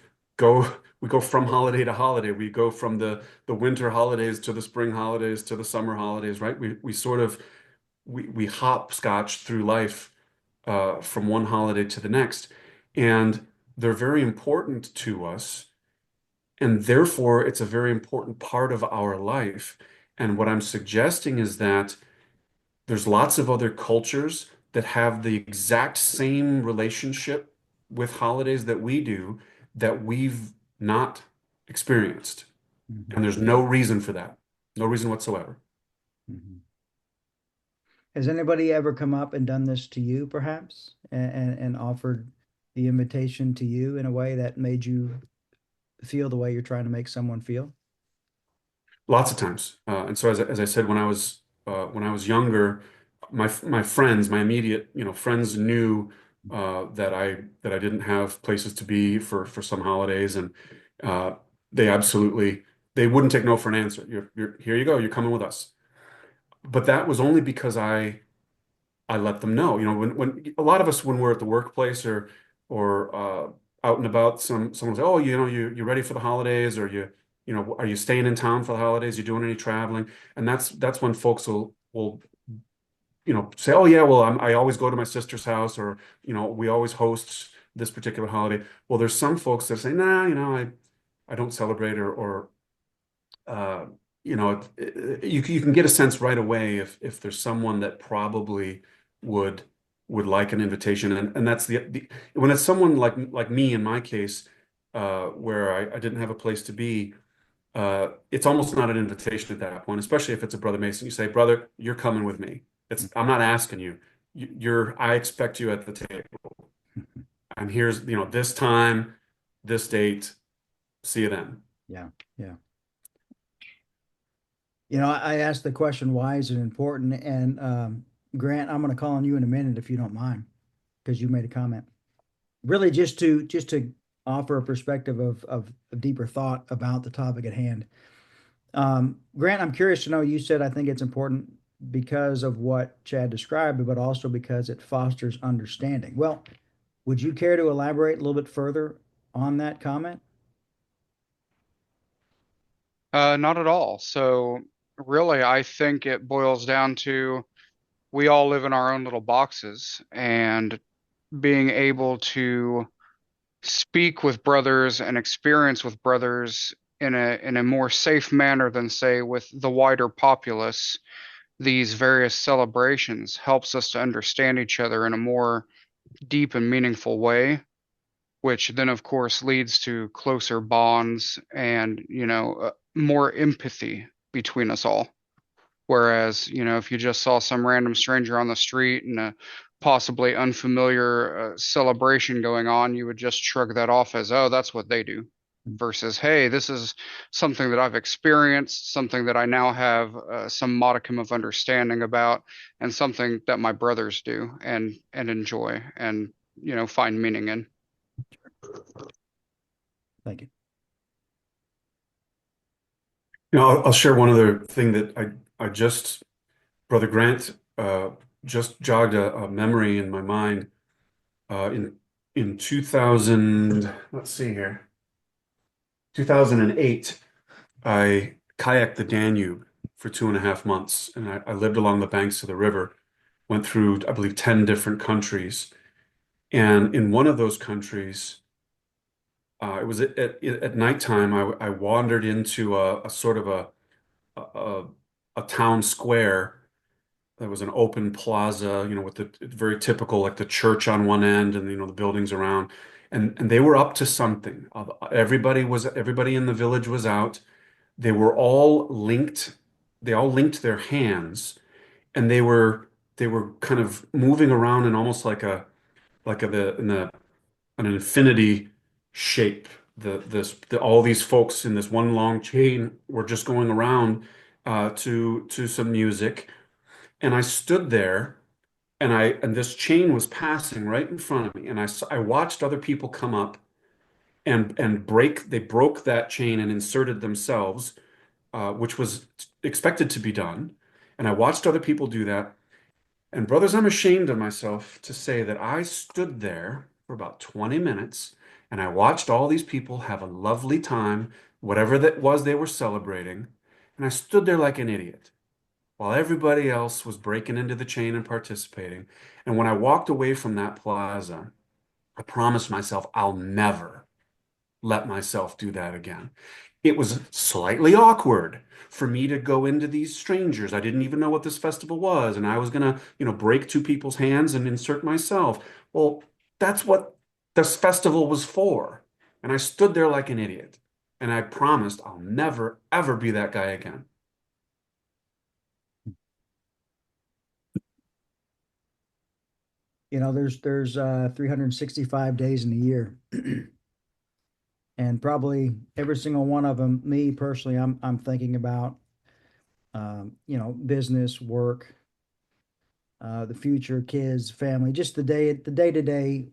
we go from holiday to holiday. We go from the winter holidays to the spring holidays to the summer holidays, right? We sort of we hopscotch through life from one holiday to the next. And they're very important to us. And therefore, it's a very important part of our life. And what I'm suggesting is that there's lots of other cultures that have the exact same relationship with holidays that we do that we've not experienced. Mhm. And there's no reason for that. No reason whatsoever. Mhm. Has anybody ever come up and done this to you, perhaps, and offered the invitation to you in a way that made you feel the way you're trying to make someone feel? Lots of times. And so as I said, when I was younger, my friends, my immediate, friends knew that I didn't have places to be for some holidays, and uh, they absolutely they wouldn't take no for an answer. You're here you go, you're coming with us. But that was only because I let them know. When a lot of us when we're at the workplace or out and about, someone say, "Oh, you ready for the holidays?" Or "Are you staying in town for the holidays? You doing any traveling?" And that's when folks will say, "Oh yeah, well I always go to my sister's house," or "We always host this particular holiday." Well, there's some folks that say, "Nah, I don't celebrate," or uh, you can get a sense right away if there's someone that probably would would like an invitation, and that's the when it's someone like me in my case, where I didn't have a place to be, it's almost not an invitation at that point, especially if it's a brother Mason. You say, "Brother, you're coming with me." I'm not asking you. I expect you at the table. And here's, this time, this date. See you then. Yeah, yeah. I asked the question, why is it important? And Grant, I'm going to call on you in a minute if you don't mind, because you made a comment. Really, just to offer a perspective of deeper thought about the topic at hand. Grant, I'm curious to know, you said I think it's important because of what Chad described, but also because it fosters understanding. Well, would you care to elaborate a little bit further on that comment? Not at all. So really, I think it boils down to we all live in our own little boxes, and being able to speak with brothers and experience with brothers in a more safe manner than say with the wider populace these various celebrations helps us to understand each other in a more deep and meaningful way, which then, of course, leads to closer bonds and, more empathy between us all. Whereas, if you just saw some random stranger on the street and a possibly unfamiliar celebration going on, you would just shrug that off as, oh, that's what they do. Versus, hey, this is something that I've experienced, something that I now have some modicum of understanding about, and something that my brothers do and enjoy and find meaning in. Thank you. I'll share one other thing that I just, Brother Grant, just jogged a memory in my mind. In 2000, let's see here, 2008, I kayaked the Danube for 2.5 months, and I lived along the banks of the river, went through, I believe, 10 different countries. And in one of those countries, it was at nighttime, I wandered into a sort of a, a town square. There was an open plaza, with the very typical, like the church on one end and, the buildings around. And they were up to something. Everybody in the village was out. They were all linked. They all linked their hands, and they were kind of moving around in almost in an infinity shape. All these folks in this one long chain were just going around to some music, and I stood there, and this chain was passing right in front of me, and I watched other people come up and break. They broke that chain and inserted themselves, which was expected to be done. And I watched other people do that. And brothers, I'm ashamed of myself to say that I stood there for about 20 minutes and I watched all these people have a lovely time, whatever that was they were celebrating. And I stood there like an idiot while everybody else was breaking into the chain and participating. And when I walked away from that plaza, I promised myself I'll never let myself do that again. It was slightly awkward for me to go into these strangers. I didn't even know what this festival was, and I was gonna, break two people's hands and insert myself. Well, that's what this festival was for. And I stood there like an idiot, and I promised I'll never, ever be that guy again. There's 365 days in a year. And probably every single one of them, me personally, I'm thinking about, business, work, the future, kids, family, just the day-to-day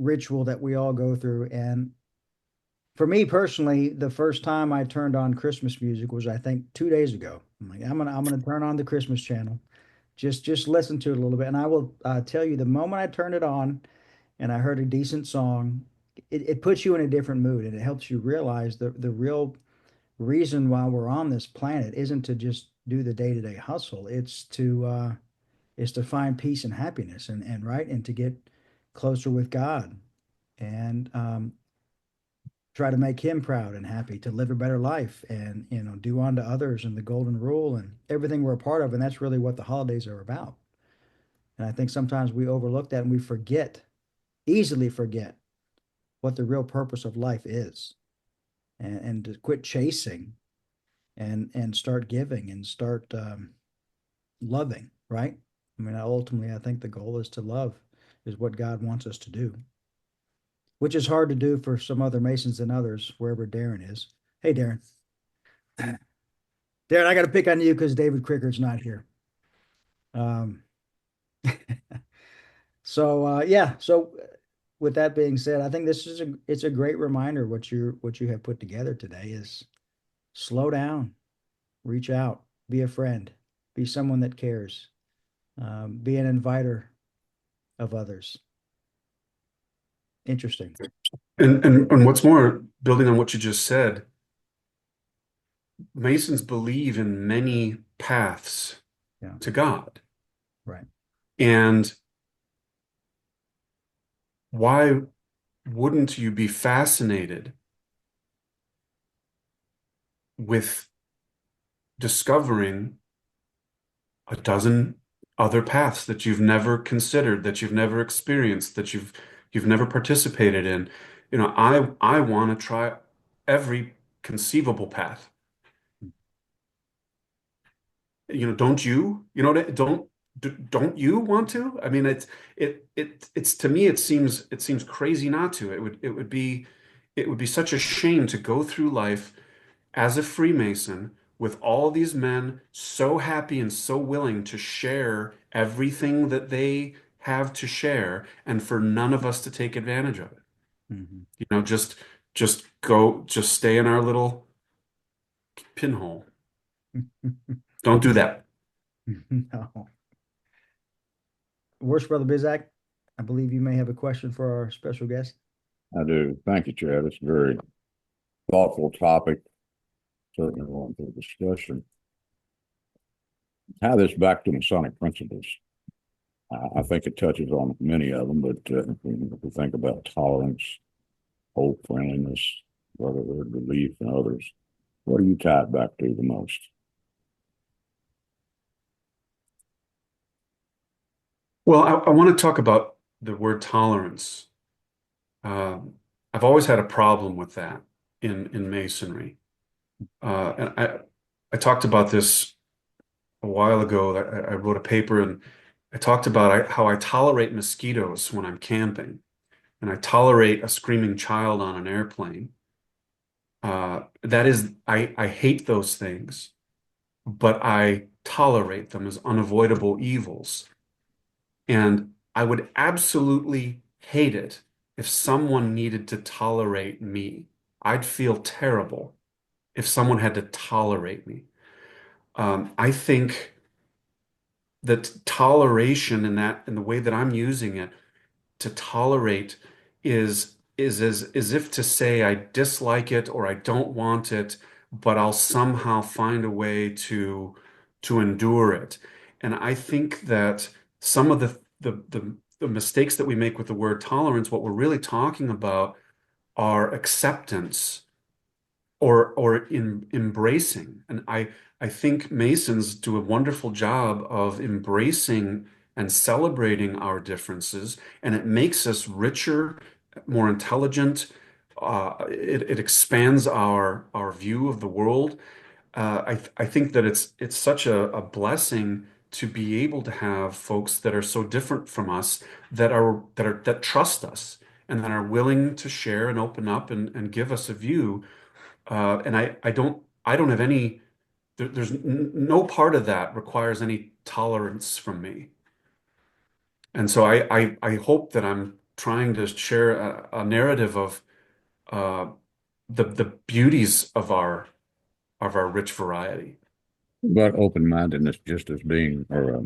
ritual that we all go through. And for me personally, the first time I turned on Christmas music was, I think, 2 days ago. I'm like, I'm gonna turn on the Christmas channel, just listen to it a little bit. And I will tell you, the moment I turned it on and I heard a decent song, it puts you in a different mood, and it helps you realize the real reason why we're on this planet isn't to just do the day-to-day hustle. It's to find peace and happiness, and right, and to get closer with God, and try to make him proud and happy, to live a better life, and do unto others, and the golden rule, and everything we're a part of. And that's really what the holidays are about. And I think sometimes we overlook that, and we easily forget what the real purpose of life is, and to quit chasing, and start giving, and start loving, right? I mean, ultimately, I think the goal is to love, is what God wants us to do, which is hard to do for some other Masons than others, wherever Darren is. Hey, Darren. Darren, I got to pick on you because David Cricker's not here. Um, yeah. So with that being said, I think it's a great reminder. What you have put together today is slow down, reach out, be a friend, be someone that cares, be an inviter of others. Interesting. And what's more, building on what you just said, Masons believe in many paths Yeah. to God. Right. And why wouldn't you be fascinated with discovering a dozen other paths that you've never considered, that you've never experienced, that you've never participated in. I want to try every conceivable path. Don't you? Don't you want to? I mean, it's to me it seems crazy not to. It would be such a shame to go through life as a Freemason with all these men so happy and so willing to share everything that they have to share, and for none of us to take advantage of it. Mhm. Just stay in our little pinhole. Don't do that. No. Worst Brother Bizak, I believe you may have a question for our special guest. I do. Thank you, Chad. It's a very thoughtful topic. Certainly want for discussion. Tie this back to Masonic principles. I think it touches on many of them, but if we think about tolerance, hope, friendliness, brotherhood, belief, and others, what do you tie it back to the most? Well, I want to talk about the word tolerance. I've always had a problem with that in Masonry. And I talked about this a while ago. I wrote a paper and I talked about how I tolerate mosquitoes when I'm camping, and I tolerate a screaming child on an airplane. That is, I hate those things, but I tolerate them as unavoidable evils. And I would absolutely hate it if someone needed to tolerate me. I'd feel terrible if someone had to tolerate me. I think that toleration in the way that I'm using it, to tolerate is as if to say I dislike it or I don't want it, but I'll somehow find a way to endure it. And I think that some of the mistakes that we make with the word tolerance, what we're really talking about are acceptance or in embracing. And I think Masons do a wonderful job of embracing and celebrating our differences, and it makes us richer, more intelligent. It expands our view of the world. I think that it's such a blessing to be able to have folks that are so different from us that trust us and that are willing to share and open up and give us a view. And I don't have any, there's no part of that requires any tolerance from me. And so I hope that I'm trying to share a narrative of uh, the beauties of our rich variety. But open-mindedness just as being, or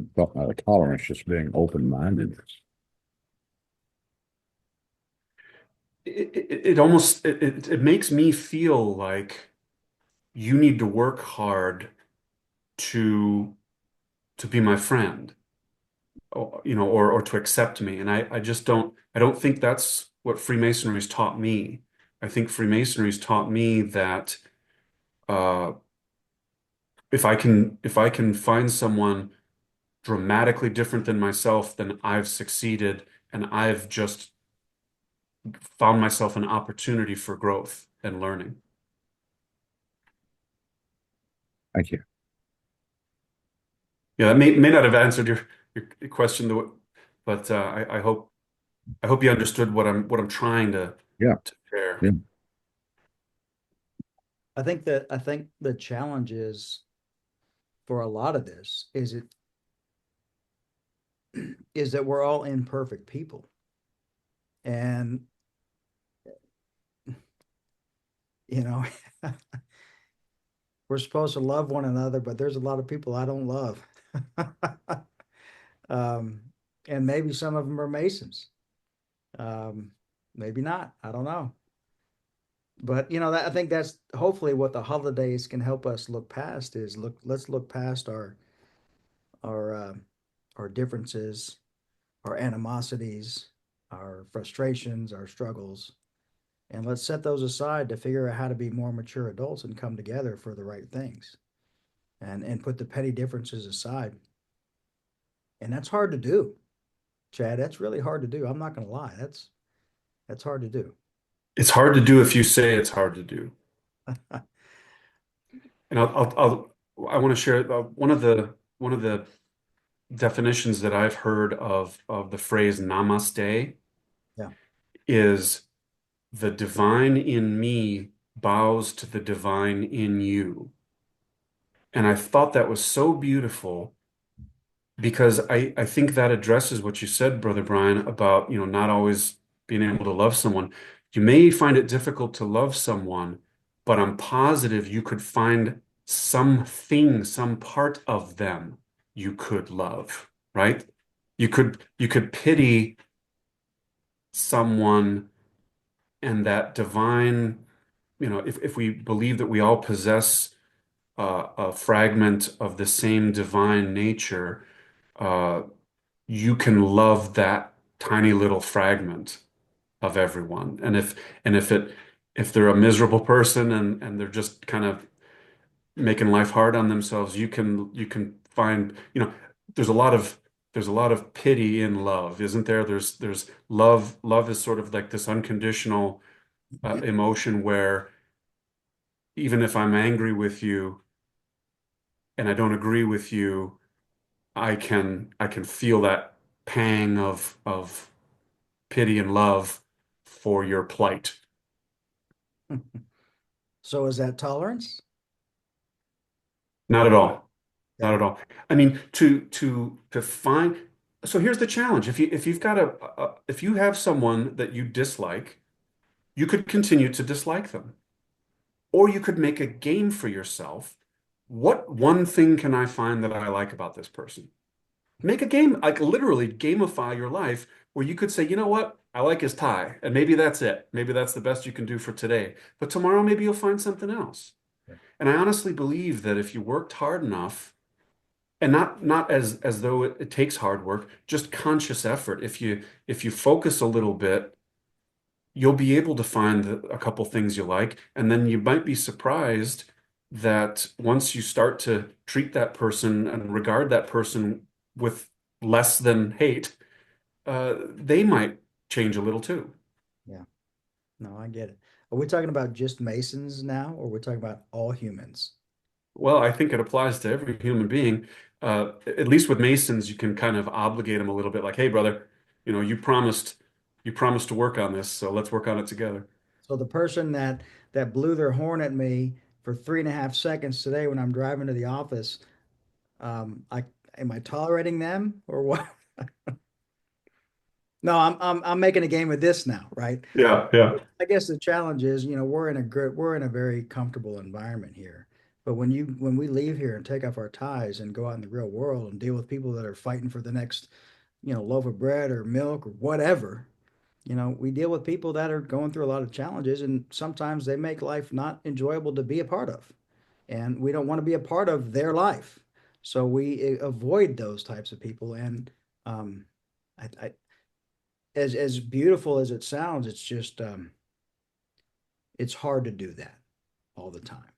tolerance just being open-mindedness. It almost it makes me feel like you need to work hard to to be my friend, or to accept me. And I just I don't think that's what Freemasonry's taught me. I think Freemasonry's taught me that uh, if I can find someone dramatically different than myself, then I've succeeded, and I've just found myself an opportunity for growth and learning. Thank you. Yeah, that may not have answered your question, though, but I hope you understood what I'm trying Yeah. to share. Yeah. I think the challenge is for a lot of this is that we're all imperfect people. And you know, we're supposed to love one another, but there's a lot of people I don't love. Um, and maybe some of them are Masons. Um, maybe not. I don't know. But I think that's hopefully what the holidays can help us look past is let's look past our our differences, our animosities, our frustrations, our struggles, and let's set those aside to figure out how to be more mature adults and come together for the right things and put the petty differences aside. And that's hard to do, Chad. That's really hard to do. I'm not going to lie. That's hard to do. It's hard to do if you say it's hard to do. And I want to share one of the definitions that I've heard of the phrase namaste Yeah. is the divine in me bows to the divine in you. And I thought that was so beautiful because I think that addresses what you said, Brother Brian, about, not always being able to love someone. You may find it difficult to love someone, but I'm positive you could find something, some part of them you could love, right? You could pity someone, and that divine, if we believe that we all possess a fragment of the same divine nature, uh, you can love that tiny little fragment of everyone. And if they're a miserable person and they're just kind of making life hard on themselves, you can find, there's a lot of pity in love, isn't there? There's love. Love is sort of like this unconditional emotion where even if I'm angry with you and I don't agree with you, I can feel that pang of pity and love for your plight. So is that tolerance? Not at all. Not Yeah. at all. I mean, to find. So here's the challenge. If you've got if you have someone that you dislike, you could continue to dislike them, or you could make a game for yourself. What one thing can I find that I like about this person? Make a game, like literally gamify your life where you could say, you know what? I like his tie, and maybe that's it. Maybe that's the best you can do for today. But tomorrow, maybe you'll find something else. Yeah. And I honestly believe that if you worked hard enough, and not as though it takes hard work, just conscious effort. If you focus a little bit, you'll be able to find a couple things you like, and then you might be surprised that once you start to treat that person and regard that person with less than hate, they might change a little too. Yeah. No, I get it. Are we talking about just Masons now, or we're talking about all humans? Well, I think it applies to every human being. At least with Masons, you can kind of obligate them a little bit, like, "Hey, brother, you promised to work on this, so let's work on it together." So the person that blew their horn at me for 3.5 seconds today when I'm driving to the office, I am I tolerating them or what? No, I'm making a game of this now, right? Yeah, yeah. I guess the challenge is, we're in a very comfortable environment here. But when we leave here and take off our ties and go out in the real world and deal with people that are fighting for the next, loaf of bread or milk or whatever, we deal with people that are going through a lot of challenges, and sometimes they make life not enjoyable to be a part of. And we don't want to be a part of their life. So we avoid those types of people. And I as beautiful as it sounds, it's just it's hard to do that all the time.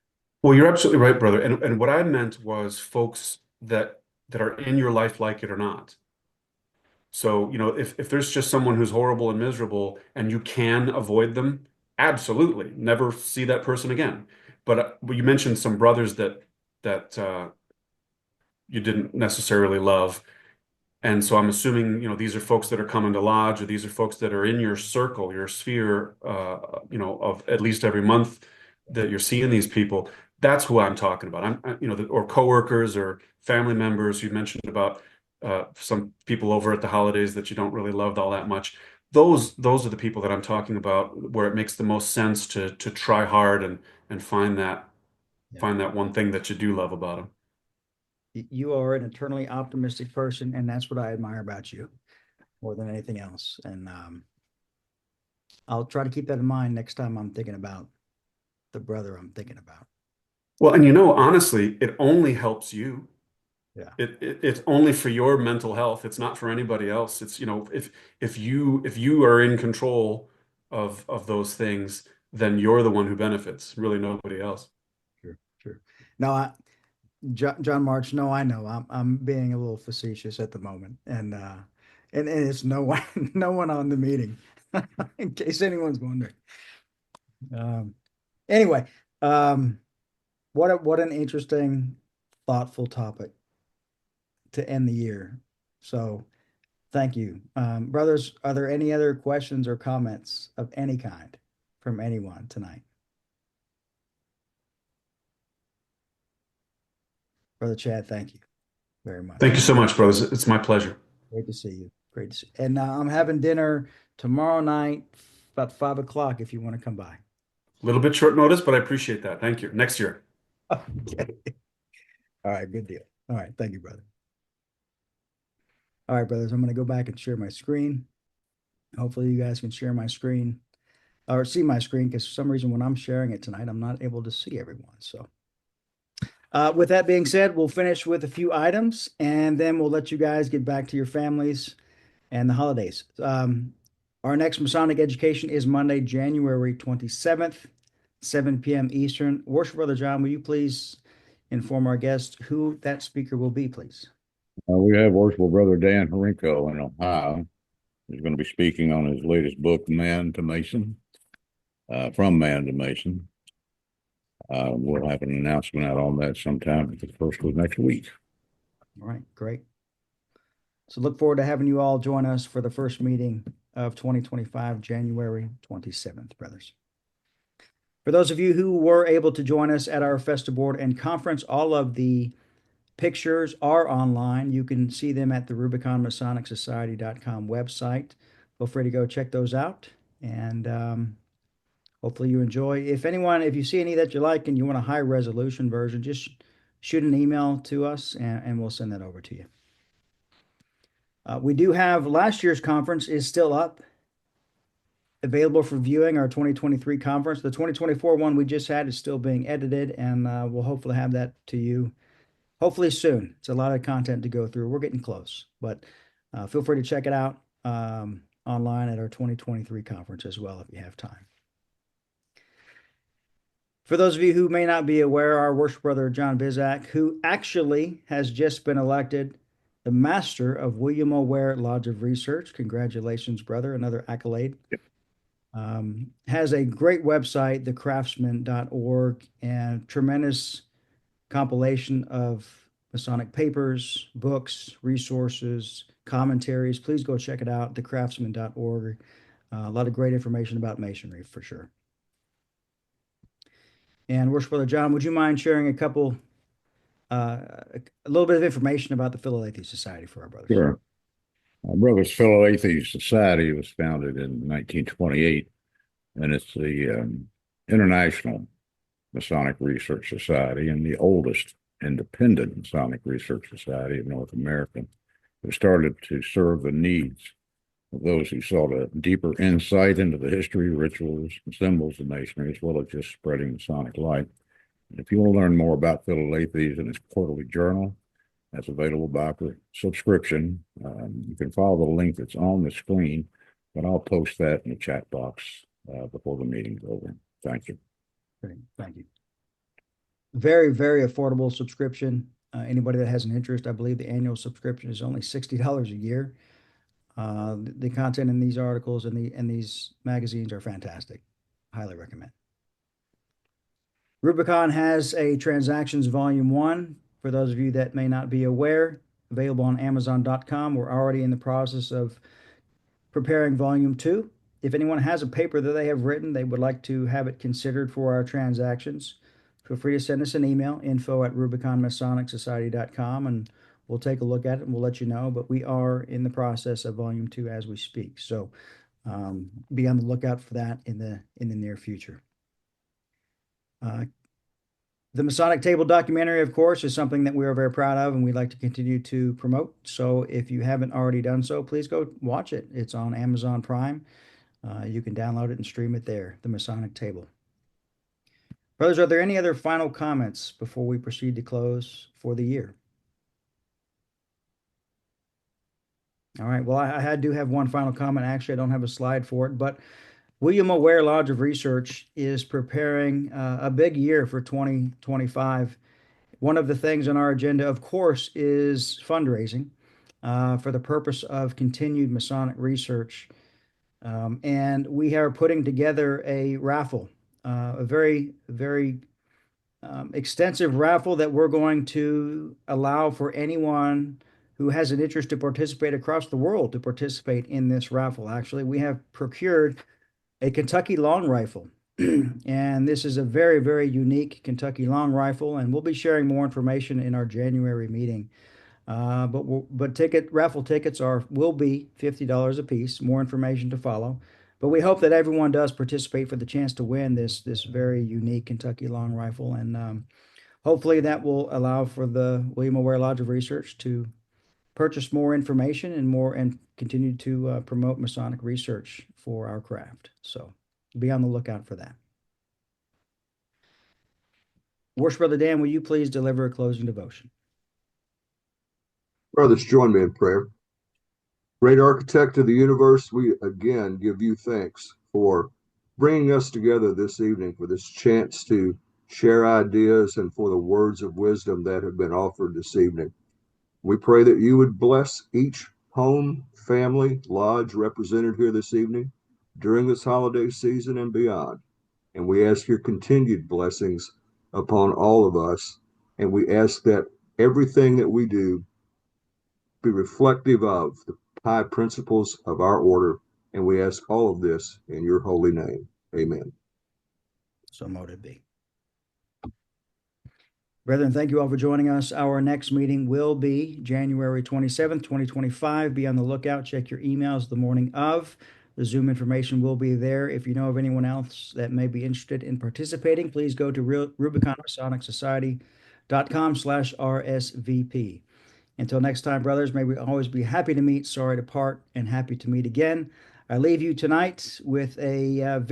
Well, you're absolutely right, brother. And what I meant was folks that are in your life, like it or not. So, if there's just someone who's horrible and miserable and you can avoid them, absolutely, never see that person again. But you mentioned some brothers that you didn't necessarily love. And so I'm assuming, these are folks that are coming to lodge, or these are folks that are in your circle, your sphere, of at least every month that you're seeing these people. That's who I'm talking about. Or coworkers or family members. You mentioned about some people over at the holidays that you don't really love all that much. Those are the people that I'm talking about, where it makes the most sense to try hard and find that Yeah. find that one thing that you do love about them. You are an eternally optimistic person, and that's what I admire about you more than anything else. And I'll try to keep that in mind next time I'm thinking about the brother I'm thinking about. Well, and honestly, it only helps you. Yeah. It's only for your mental health. It's not for anybody else. It's, if you are in control of those things, then you're the one who benefits, really nobody else. Sure, sure. No, John March, no, I know. I'm being a little facetious at the moment. And it's no one no one on the meeting, in case anyone's wondering. Um anyway, what an interesting, thoughtful topic to end the year. So thank you. Brothers, are there any other questions or comments of any kind from anyone tonight? Brother Chad, thank you very much. Thank you so much, brothers. It's my pleasure. Great to see you. Great to see you. And I'm having dinner tomorrow night about 5 o'clock if you want to come by. A little bit short notice, but I appreciate that. Thank you. Next year. Okay. All right, good deal. All right, thank you, brother. All right, brothers, I'm going to go back and share my screen. Hopefully you guys can share my screen or see my screen, because for some reason when I'm sharing it tonight, I'm not able to see everyone. So with that being said, we'll finish with a few items and then we'll let you guys get back to your families and the holidays. Our next Masonic education is Monday, January 27th, 7 p.m. Eastern. Worship Brother John, will you please inform our guests who that speaker will be, please? We have Worshipful Brother Dan Harinko in Ohio. He's going to be speaking on his latest book, Man to Mason, From Man to Mason. We'll have an announcement out on that sometime the first of next week. All right, great. So look forward to having you all join us for the first meeting of 2025, January 27th, brothers. For those of you who were able to join us at our Festa Board and conference, all of the pictures are online. You can see them at the Rubicon Masonic Society.com website. Feel free to go check those out. And hopefully you enjoy. If you see any that you like and you want a high resolution version, just shoot an email to us and we'll send that over to you. We do have last year's conference is still up, available for viewing, our 2023 conference. The 2024 one we just had is still being edited, and we'll hopefully have that to you hopefully soon. It's a lot of content to go through. We're getting close, but feel free to check it out online at our 2023 conference as well if you have time. For those of you who may not be aware, our worship brother John Bizak, who actually has just been elected the master of William O. Ware Lodge of Research. Congratulations, brother. Another accolade. Has a great website, thecraftsman.org, and tremendous compilation of Masonic papers, books, resources, commentaries. Please go check it out, thecraftsman.org. A lot of great information about Masonry for sure. And Worship Brother John, would you mind sharing a little bit of information about the Philadelphia Society for our brothers? Sure. Our Brothers Philadelphia Society was founded in 1928, and it's the International Masonic Research Society and the oldest independent Masonic Research Society of North America. It started to serve the needs of those who sought a deeper insight into the history, rituals, and symbols of Masonry, as well as just spreading Masonic light. And if you want to learn more about Philadelphia's and its quarterly journal, that's available by subscription. You can follow the link that's on the screen, but I'll post that in the chat box before the meeting's over. Thank you. Great. Thank you. Very, very affordable subscription. Anybody that has an interest, I believe the annual subscription is only $60 a year. The content in these articles and these magazines are fantastic. Highly recommend. Rubicon has a Transactions Volume 1. For those of you that may not be aware, available on Amazon.com. We're already in the process of preparing Volume 2. If anyone has a paper that they have written, they would like to have it considered for our transactions, feel free to send us an email, info@RubiconMasonicSociety.com, and we'll take a look at it and we'll let you know. But we are in the process of Volume 2 as we speak. So be on the lookout for that in the near future. The Masonic Table documentary, of course, is something that we are very proud of and we'd like to continue to promote. So if you haven't already done so, please go watch it. It's on Amazon Prime. You can download it and stream it there, the Masonic Table. Brothers, are there any other final comments before we proceed to close for the year? All right, well, I do have one final comment. Actually, I don't have a slide for it, but William O. Ware Lodge of Research is preparing a big year for 2025 One of the things on our agenda, of course, is fundraising for the purpose of continued Masonic research. And we are putting together a raffle, a very, very extensive raffle that we're going to allow for anyone who has an interest to participate across the world to participate in this raffle. Actually, we have procured a Kentucky long rifle. And this is a very, very unique Kentucky long rifle, and we'll be sharing more information in our January meeting. But raffle tickets will be $50 a piece. More information to follow. But we hope that everyone does participate for the chance to win this very unique Kentucky long rifle, and hopefully that will allow for the Ware Lodge of Research to purchase more information and continue to promote Masonic research for our craft. So be on the lookout for that. Worship Brother Dan, will you please deliver a closing devotion? Brothers, join me in prayer. Great architect of the universe, we again give you thanks for bringing us together this evening for this chance to share ideas and for the words of wisdom that have been offered this evening. We pray that you would bless each home, family, lodge represented here this evening during this holiday season and beyond. And we ask your continued blessings upon all of us. And we ask that everything that we do be reflective of the high principles of our order. And we ask all of this in your holy name. Amen. So mote it be. Brethren, thank you all for joining us. Our next meeting will be January 27th, 2025. Be on the lookout. Check your emails the morning of. The Zoom information will be there. If you know of anyone else that may be interested in participating, please go to Rubicon Masonic Society.com/RSVP. Until next time, brothers, may we always be happy to meet, sorry to part, and happy to meet again. I leave you tonight with a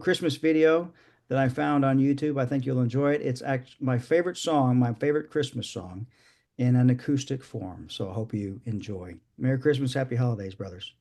Christmas video that I found on YouTube. I think you'll enjoy it. It's actually my favorite song, my favorite Christmas song in an acoustic form. So I hope you enjoy. Merry Christmas, Happy Holidays, brothers.